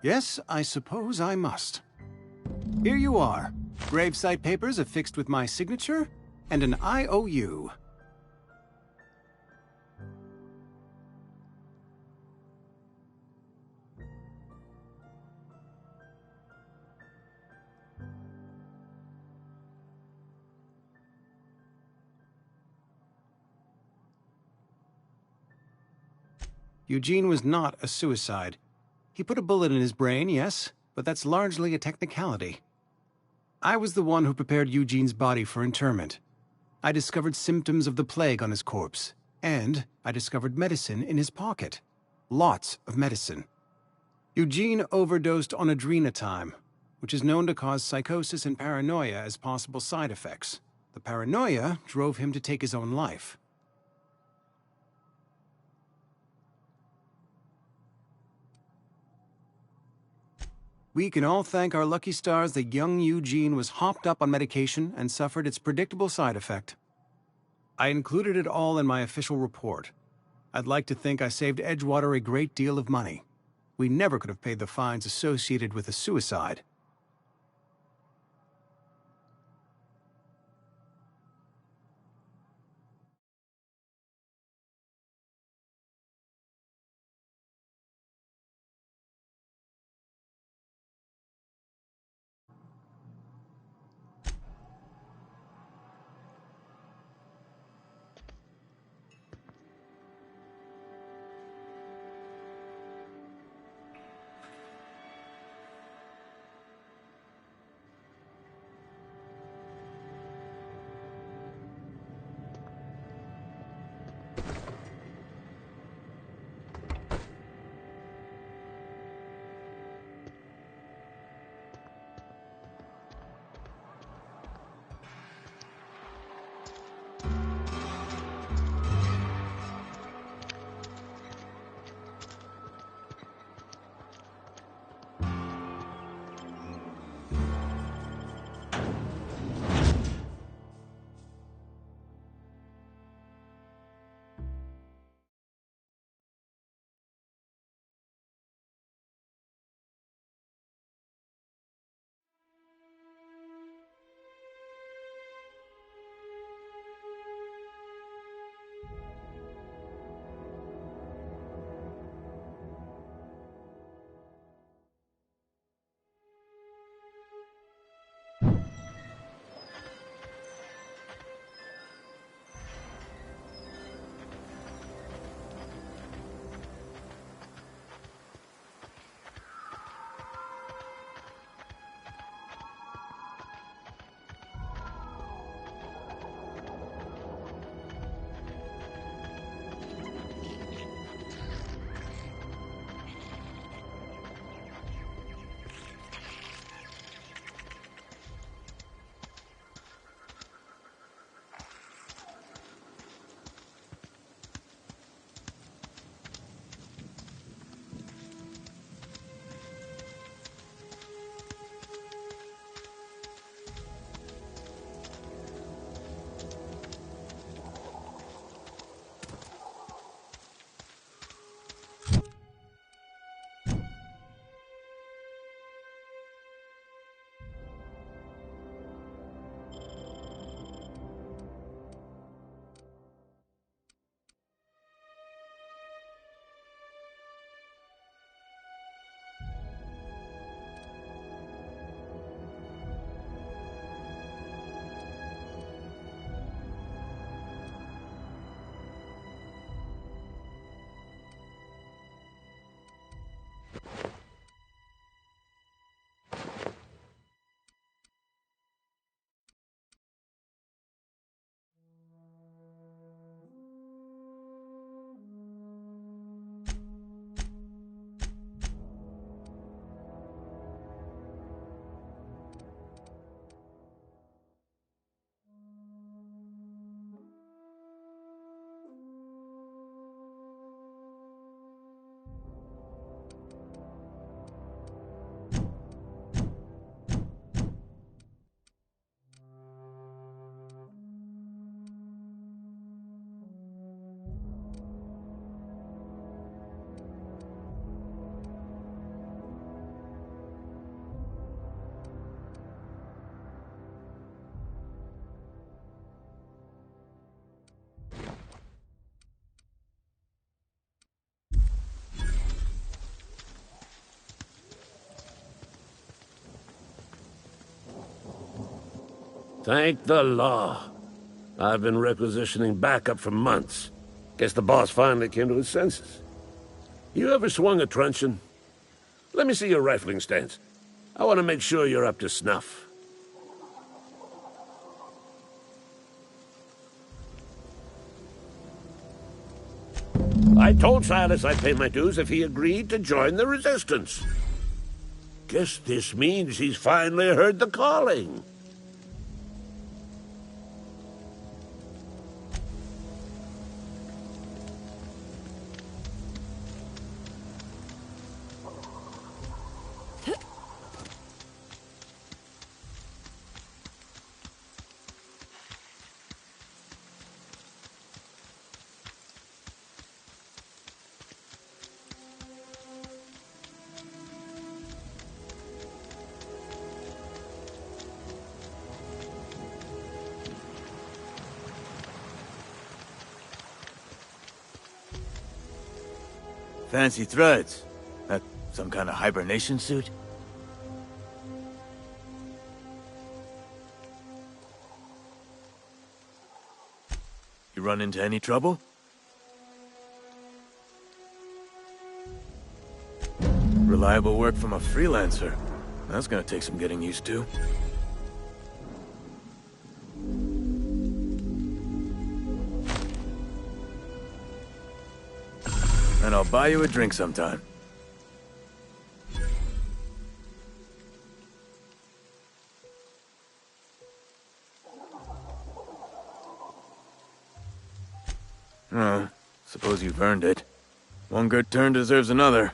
Yes, I suppose I must. Here you are. Gravesite papers affixed with my signature and an IOU. Eugene was not a suicide. He put a bullet in his brain, yes, but that's largely a technicality. I was the one who prepared Eugene's body for interment. I discovered symptoms of the plague on his corpse, and I discovered medicine in his pocket. Lots of medicine. Eugene overdosed on adrenatime, which is known to cause psychosis and paranoia as possible side effects. The paranoia drove him to take his own life. We can all thank our lucky stars that young Eugene was hopped up on medication and suffered its predictable side effect. I included it all in my official report. I'd like to think I saved Edgewater a great deal of money. We never could have paid the fines associated with a suicide. Thank the law. I've been requisitioning backup for months. Guess the boss finally came to his senses. You ever swung a truncheon? Let me see your rifling stance. I want to make sure you're up to snuff. I told Silas I'd pay my dues if he agreed to join the Resistance. Guess this means he's finally heard the calling. Fancy threads. That some kind of hibernation suit? You run into any trouble? Reliable work from a freelancer. That's gonna take some getting used to. And I'll buy you a drink sometime. Oh, suppose you've earned it. One good turn deserves another.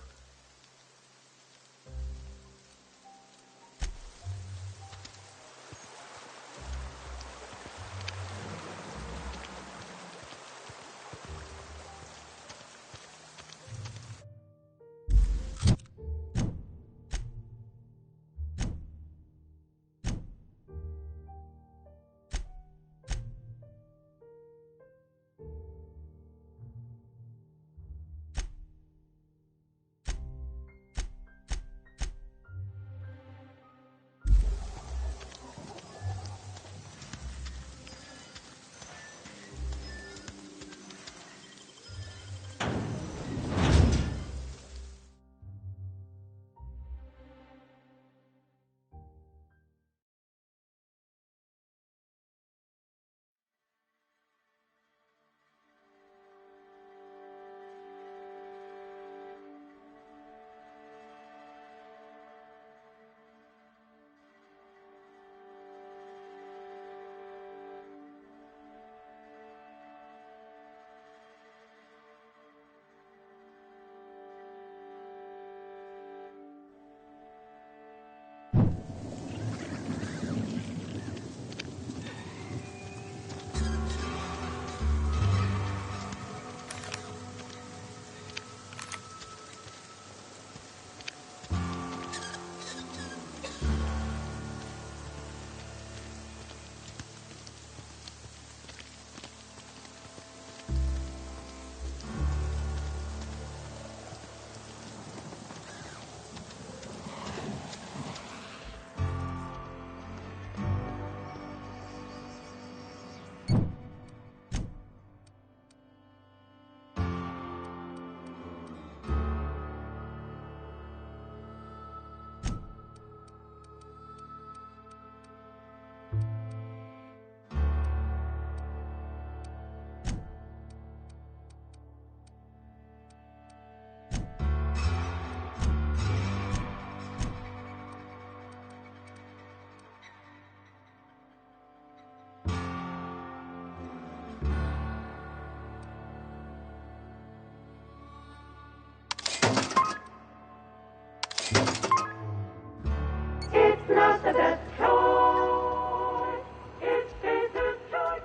It's not the best choice. It's Spacer's choice.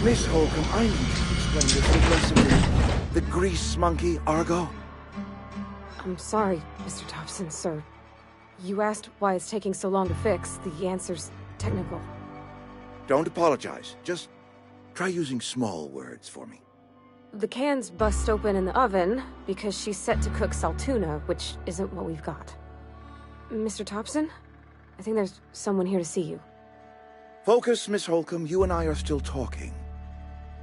Miss Holcomb, I need you to explain this aggressively. The grease monkey, Argo? I'm sorry, Mr. Thompson, sir. You asked why it's taking so long to fix. The answer's technical. Don't apologize. Just try using small words for me. The cans bust open in the oven because she's set to cook saltuna, which isn't what we've got. Mr. Thompson? I think there's someone here to see you. Focus, Miss Holcomb. You and I are still talking.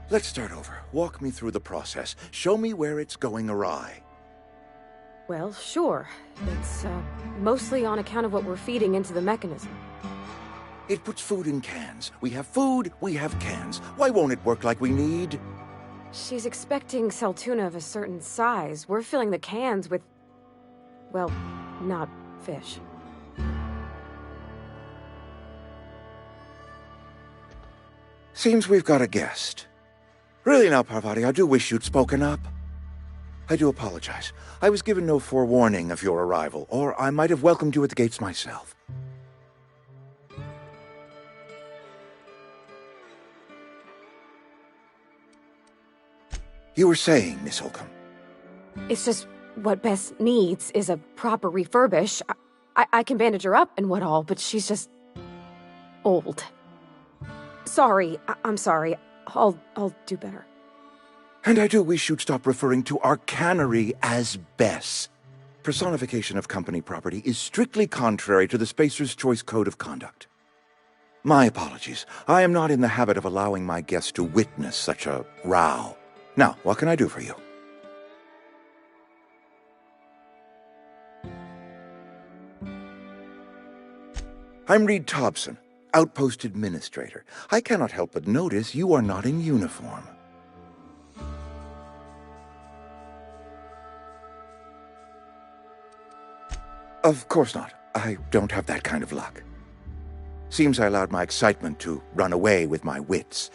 Let's start over. Walk me through the process. Show me where it's going awry. Well, sure. It's, mostly on account of what we're feeding into the mechanism. It puts food in cans. We have food, we have cans. Why won't it work like we need? She's expecting saltuna of a certain size. We're filling the cans with... well, not fish. Seems we've got a guest. Really now, Parvati, I do wish you'd spoken up. I do apologize. I was given no forewarning of your arrival, or I might have welcomed you at the gates myself. You were saying, Miss Holcomb. It's just what Bess needs is a proper refurbish. I can bandage her up and what all, but she's just old. Sorry, I'm sorry. I'll do better. And I do wish you'd stop referring to our cannery as Bess. Personification of company property is strictly contrary to the Spacer's Choice Code of Conduct. My apologies. I am not in the habit of allowing my guests to witness such a row. Now, what can I do for you? I'm Reed Thompson, Outpost Administrator. I cannot help but notice you are not in uniform. Of course not. I don't have that kind of luck. Seems I allowed my excitement to run away with my wits.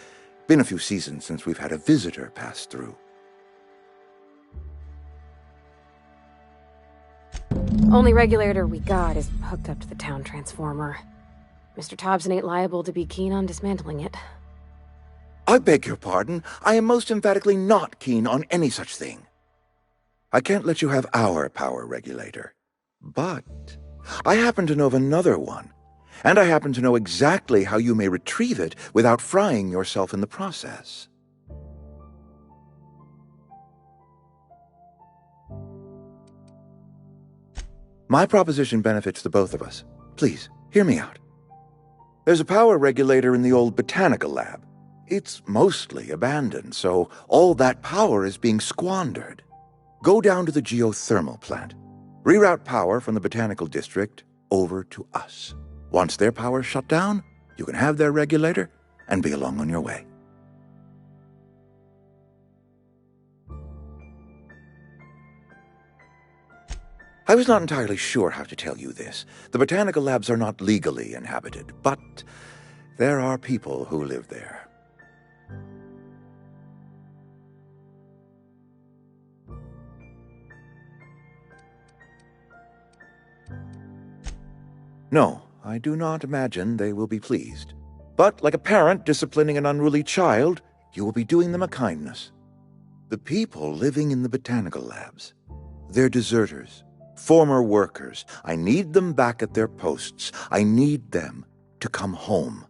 Been a few seasons since we've had a visitor pass through. Only regulator we got is hooked up to the town transformer. Mr. Thompson ain't liable to be keen on dismantling it. I beg your pardon. I am most emphatically not keen on any such thing. I can't let you have our power regulator. But I happen to know of another one, and I happen to know exactly how you may retrieve it without frying yourself in the process. My proposition benefits the both of us. Please, hear me out. There's a power regulator in the old botanical lab. It's mostly abandoned, so all that power is being squandered. Go down to the geothermal plant. Reroute power from the botanical district over to us. Once their power's shut down, you can have their regulator and be along on your way. I was not entirely sure how to tell you this. The botanical labs are not legally inhabited, but there are people who live there. No, I do not imagine they will be pleased. But like a parent disciplining an unruly child, you will be doing them a kindness. The people living in the botanical labs, they're deserters, former workers. I need them back at their posts. I need them to come home.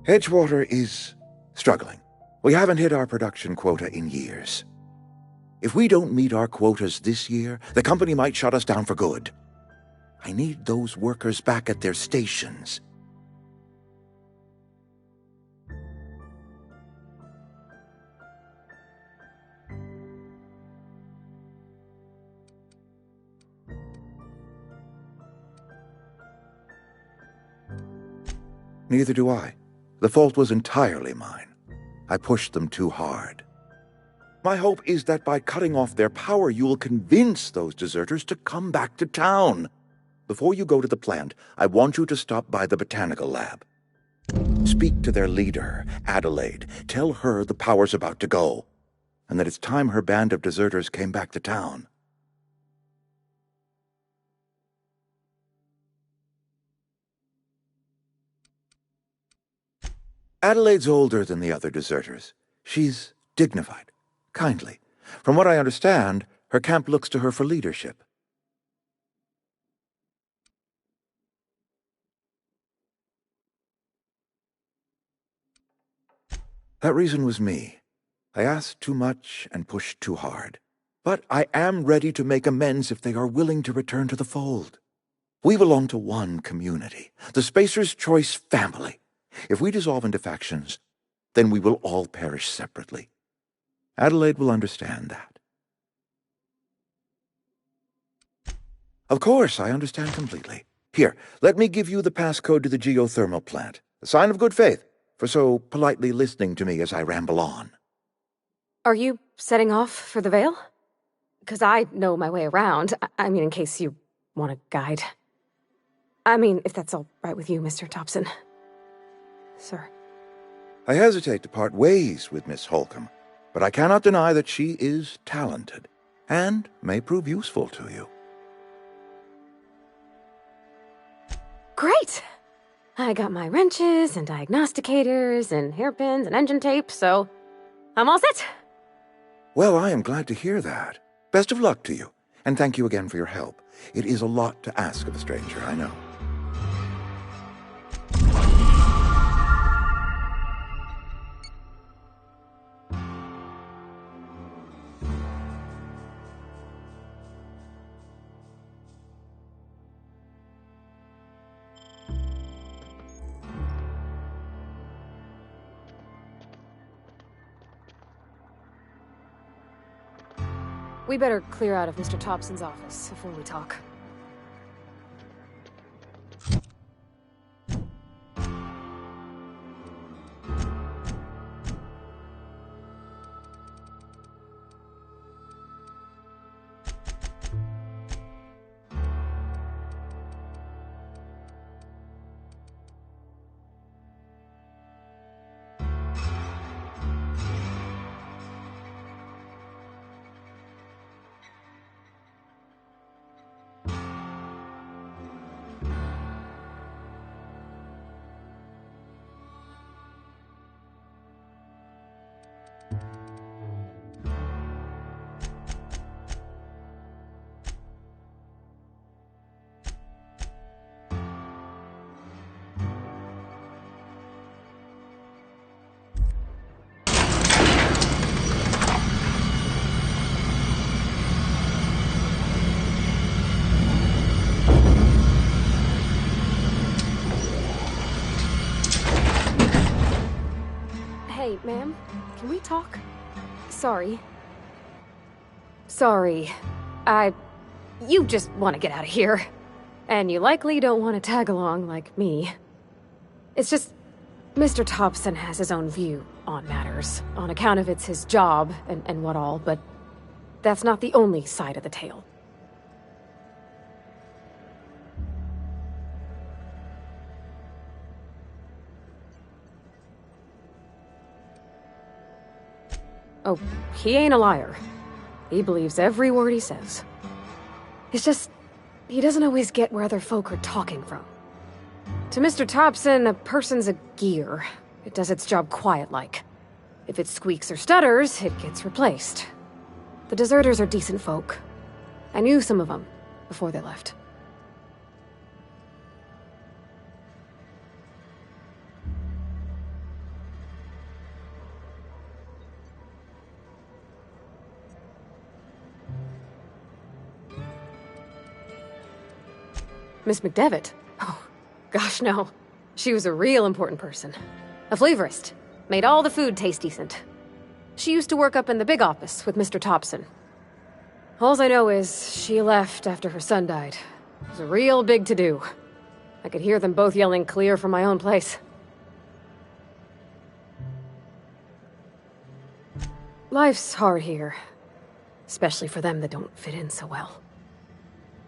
Edgewater is struggling. We haven't hit our production quota in years. If we don't meet our quotas this year, the company might shut us down for good. I need those workers back at their stations. Neither do I. The fault was entirely mine. I pushed them too hard. My hope is that by cutting off their power, you will convince those deserters to come back to town. Before you go to the plant, I want you to stop by the botanical lab. Speak to their leader, Adelaide. Tell her the power's about to go, and that it's time her band of deserters came back to town. Adelaide's older than the other deserters. She's dignified, kindly. From what I understand, her camp looks to her for leadership. That reason was me. I asked too much and pushed too hard. But I am ready to make amends if they are willing to return to the fold. We belong to one community, the Spacer's Choice family. If we dissolve into factions, then we will all perish separately. Adelaide will understand that. Of course, I understand completely. Here, let me give you the passcode to the geothermal plant. A sign of good faith, for so politely listening to me as I ramble on. Are you setting off for the Vale? Because I know my way around. I mean, in case you want a guide. I mean, if that's all right with you, Mr. Thompson. Sir. I hesitate to part ways with Miss Holcomb, but I cannot deny that she is talented, and may prove useful to you. Great! I got my wrenches and diagnosticators and hairpins and engine tape, so I'm all set. Well, I am glad to hear that. Best of luck to you, and thank you again for your help. It is a lot to ask of a stranger, I know. We better clear out of Mr. Thompson's office before we talk. Hey, ma'am, can we talk? Sorry. Sorry. You just want to get out of here. And you likely don't want to tag along like me. It's just, Mr. Thompson has his own view on matters, on account of it's his job and what all, but that's not the only side of the tale. Oh, he ain't a liar. He believes every word he says. It's just, he doesn't always get where other folk are talking from. To Mr. Thompson, a person's a gear. It does its job quiet-like. If it squeaks or stutters, it gets replaced. The deserters are decent folk. I knew some of them before they left. Miss McDevitt? Oh, gosh, no. She was a real important person. A flavorist. Made all the food taste decent. She used to work up in the big office with Mr. Thompson. Alls I know is she left after her son died. It was a real big to-do. I could hear them both yelling clear from my own place. Life's hard here. Especially for them that don't fit in so well.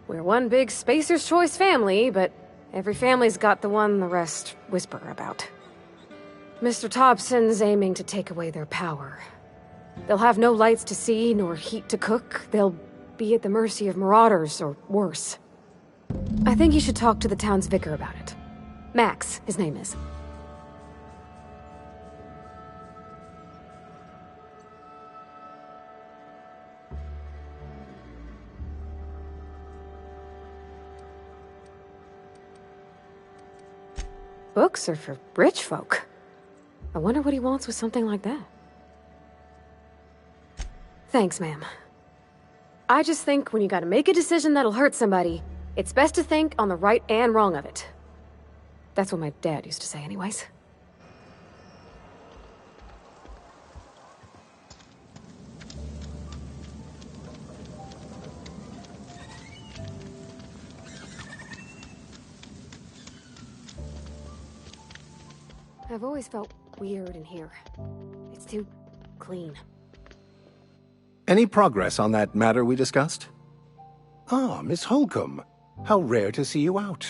We're one big Spacer's Choice family, but every family's got the one the rest whisper about. Mr. Thompson's aiming to take away their power. They'll have no lights to see, nor heat to cook. They'll be at the mercy of marauders, or worse. I think you should talk to the town's vicar about it. Max, his name is. Books are for rich folk. I wonder what he wants with something like that. Thanks, ma'am. I just think when you gotta make a decision that'll hurt somebody, it's best to think on the right and wrong of it. That's what my dad used to say anyways. I've always felt weird in here. It's too clean. Any progress on that matter we discussed? Ah, Miss Holcomb. How rare to see you out.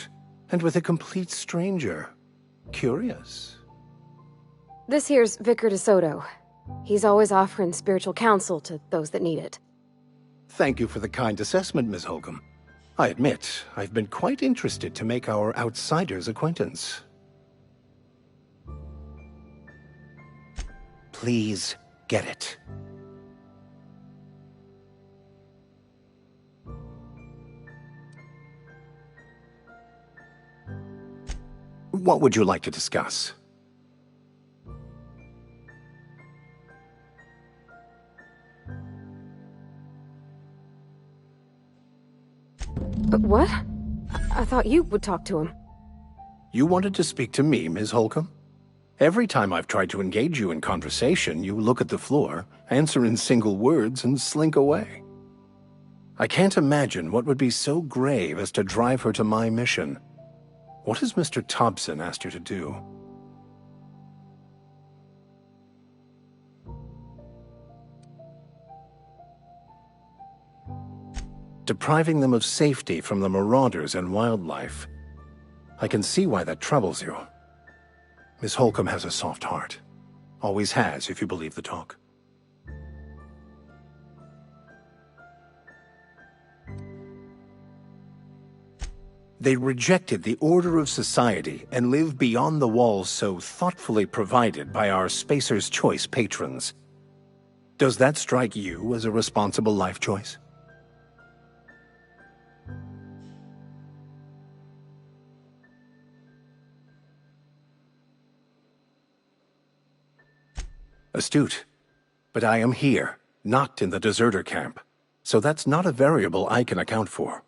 And with a complete stranger. Curious. This here's Vicar DeSoto. He's always offering spiritual counsel to those that need it. Thank you for the kind assessment, Miss Holcomb. I admit, I've been quite interested to make our outsider's acquaintance. Please get it. What would you like to discuss? What? I thought you would talk to him. You wanted to speak to me, Ms. Holcomb? Every time I've tried to engage you in conversation, you look at the floor, answer in single words, and slink away. I can't imagine what would be so grave as to drive her to my mission. What has Mr. Thompson asked you to do? Depriving them of safety from the marauders and wildlife. I can see why that troubles you. Miss Holcomb has a soft heart. Always has, if you believe the talk. They rejected the order of society and live beyond the walls so thoughtfully provided by our Spacer's Choice patrons. Does that strike you as a responsible life choice? Astute. But I am here, not in the deserter camp, so that's not a variable I can account for.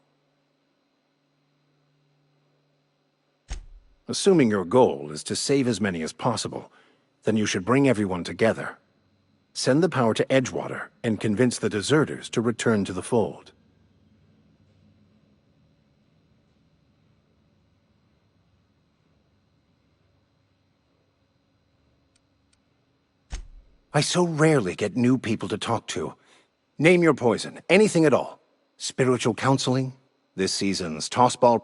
Assuming your goal is to save as many as possible, then you should bring everyone together. Send the power to Edgewater and convince the deserters to return to the fold. I so rarely get new people to talk to. Name your poison, anything at all. Spiritual counseling, this season's tossball.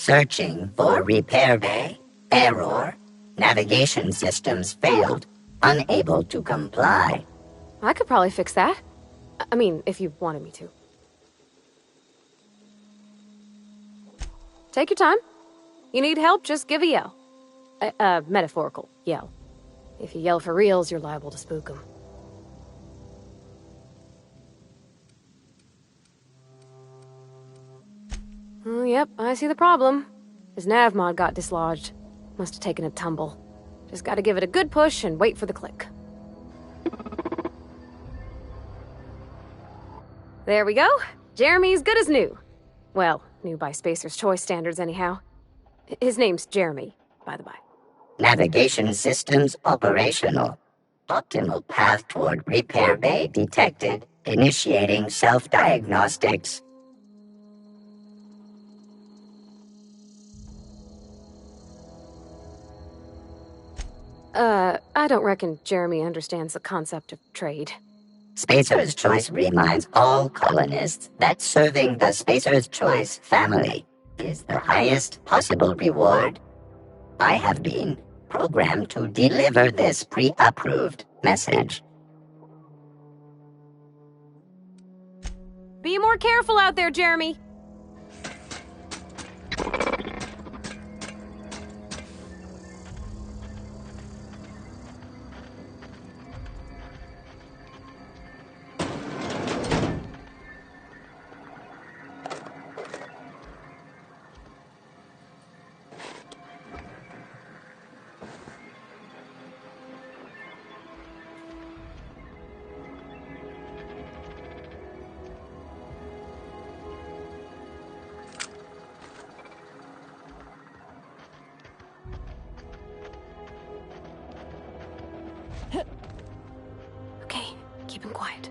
Searching for repair bay. Error. Navigation systems failed. Unable to comply. I could probably fix that. I mean, if you wanted me to. Take your time. You need help, just give a yell. A metaphorical yell. If you yell for reals, you're liable to spook them. Oh, yep, I see the problem. His nav mod got dislodged. Must have taken a tumble. Just gotta give it a good push and wait for the click. There we go. Jeremy's good as new. Well, new by Spacer's Choice standards anyhow. His name's Jeremy, by the by. Navigation systems operational. Optimal path toward repair bay detected. Initiating self-diagnostics. I don't reckon Jeremy understands the concept of trade. Spacer's Choice reminds all colonists that serving the Spacer's Choice family is the highest possible reward. I have been programmed to deliver this pre-approved message. Be more careful out there, Jeremy. Okay, keep him quiet.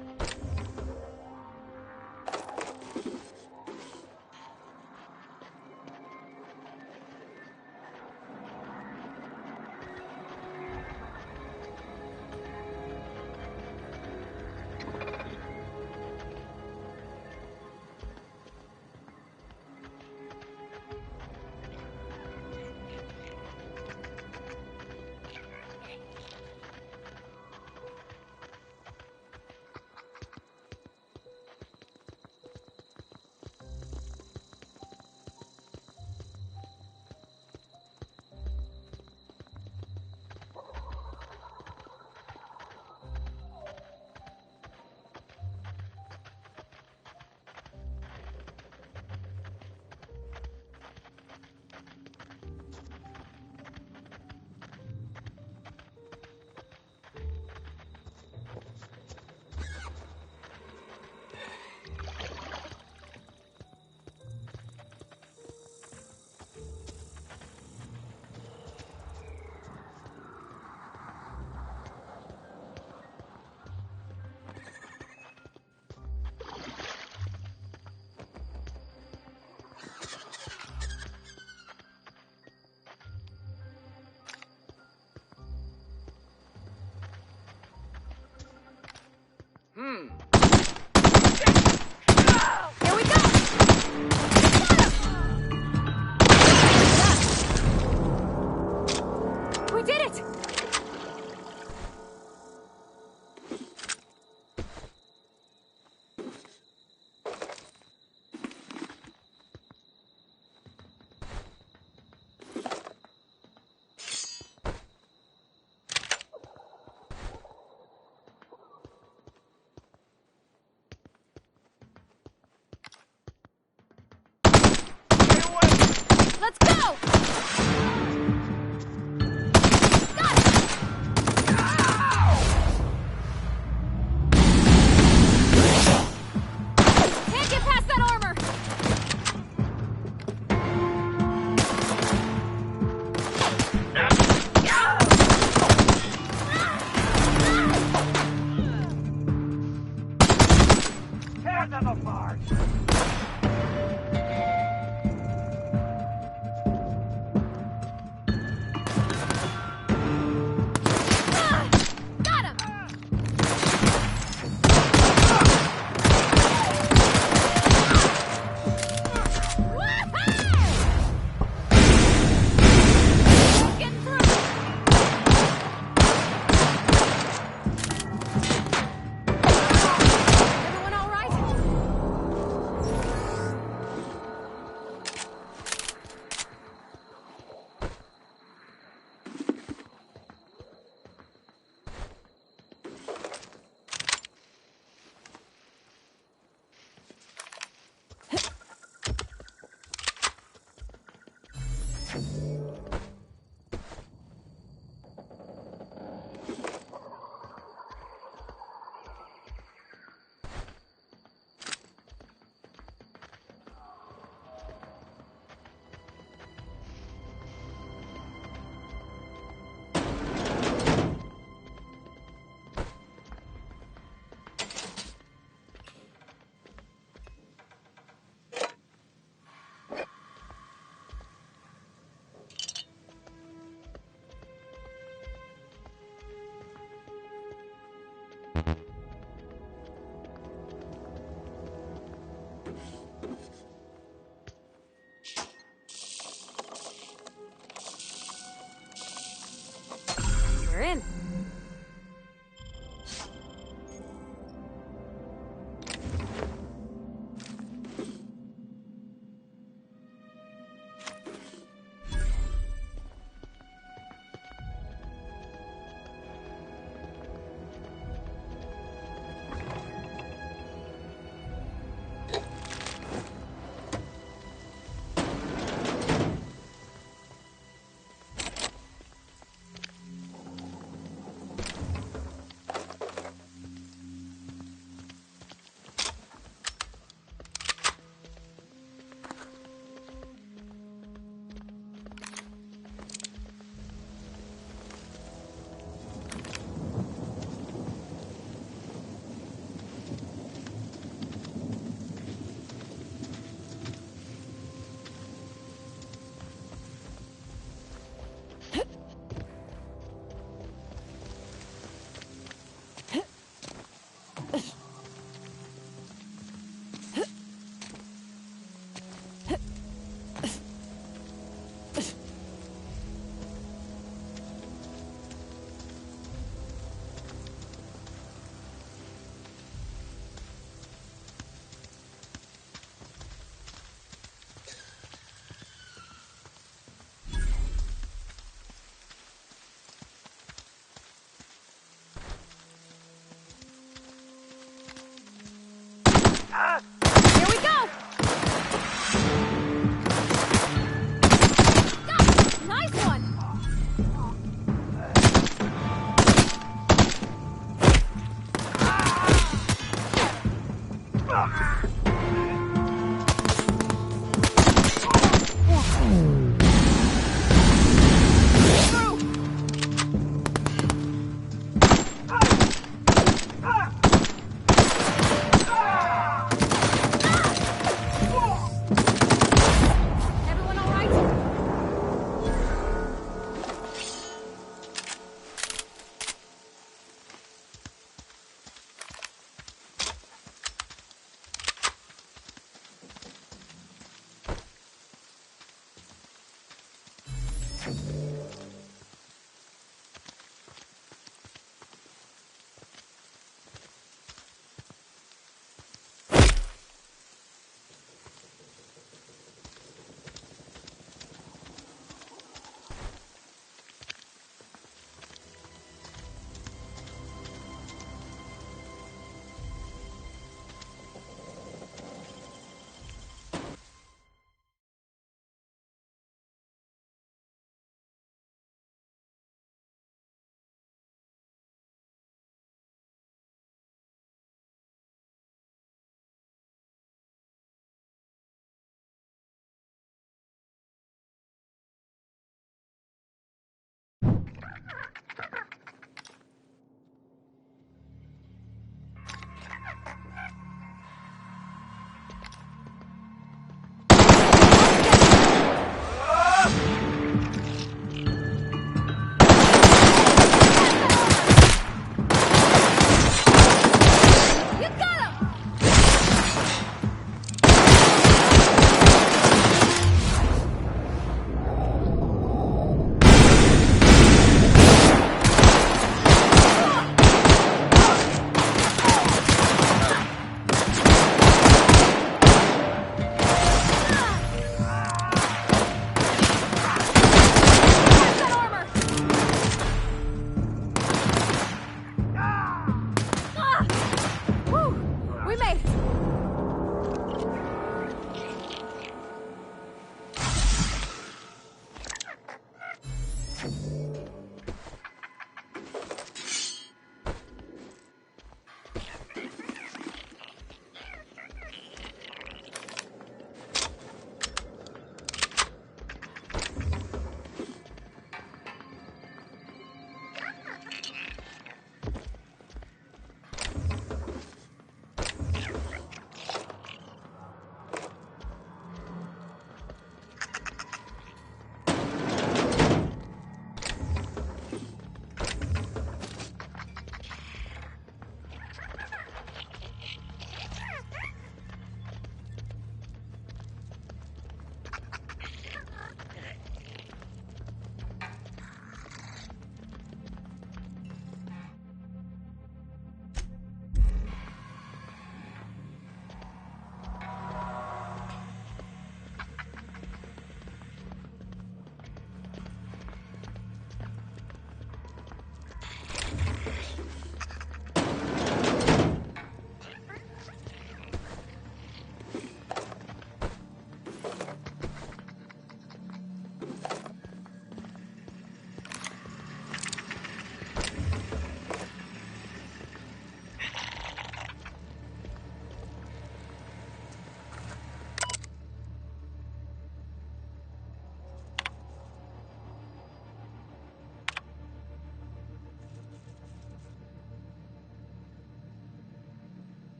Here we go! Nice one!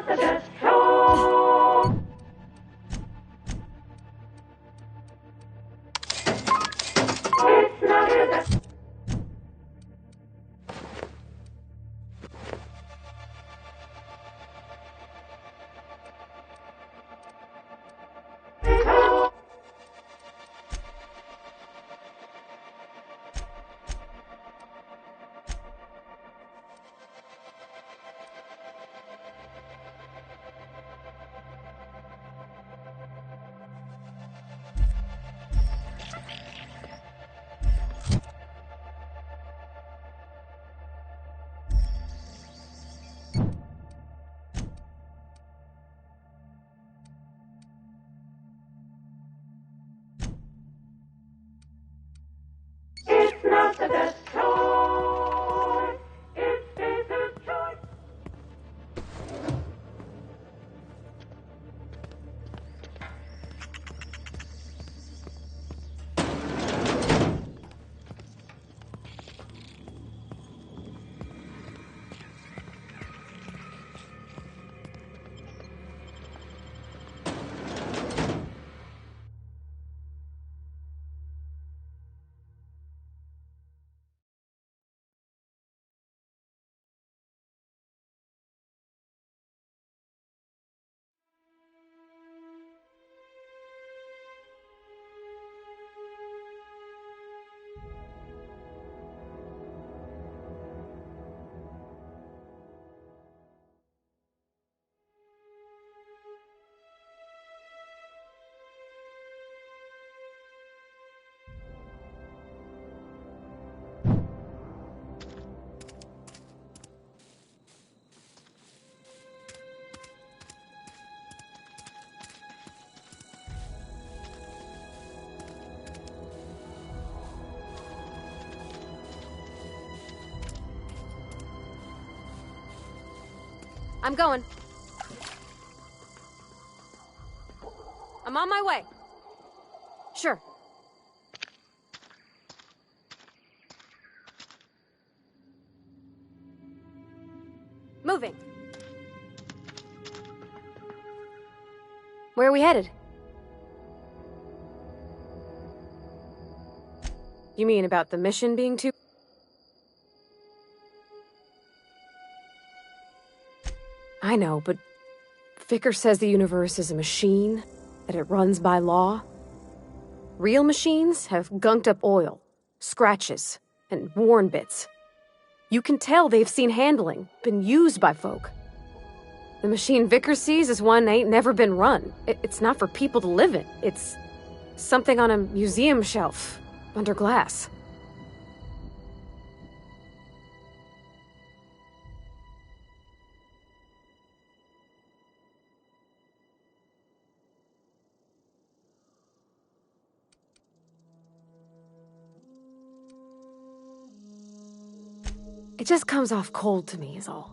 not the best show. It's not the best. It's not the best choice. It's Spacer's choice. I'm going. I'm on my way. Sure. Moving. Where are we headed? You mean about the mission being too... I know, but Vicker says the universe is a machine, that it runs by law. Real machines have gunked up oil, scratches, and worn bits. You can tell they've seen handling, been used by folk. The machine Vicker sees is one ain't never been run. It's not for people to live in. It's something on a museum shelf, under glass. It just comes off cold to me, is all.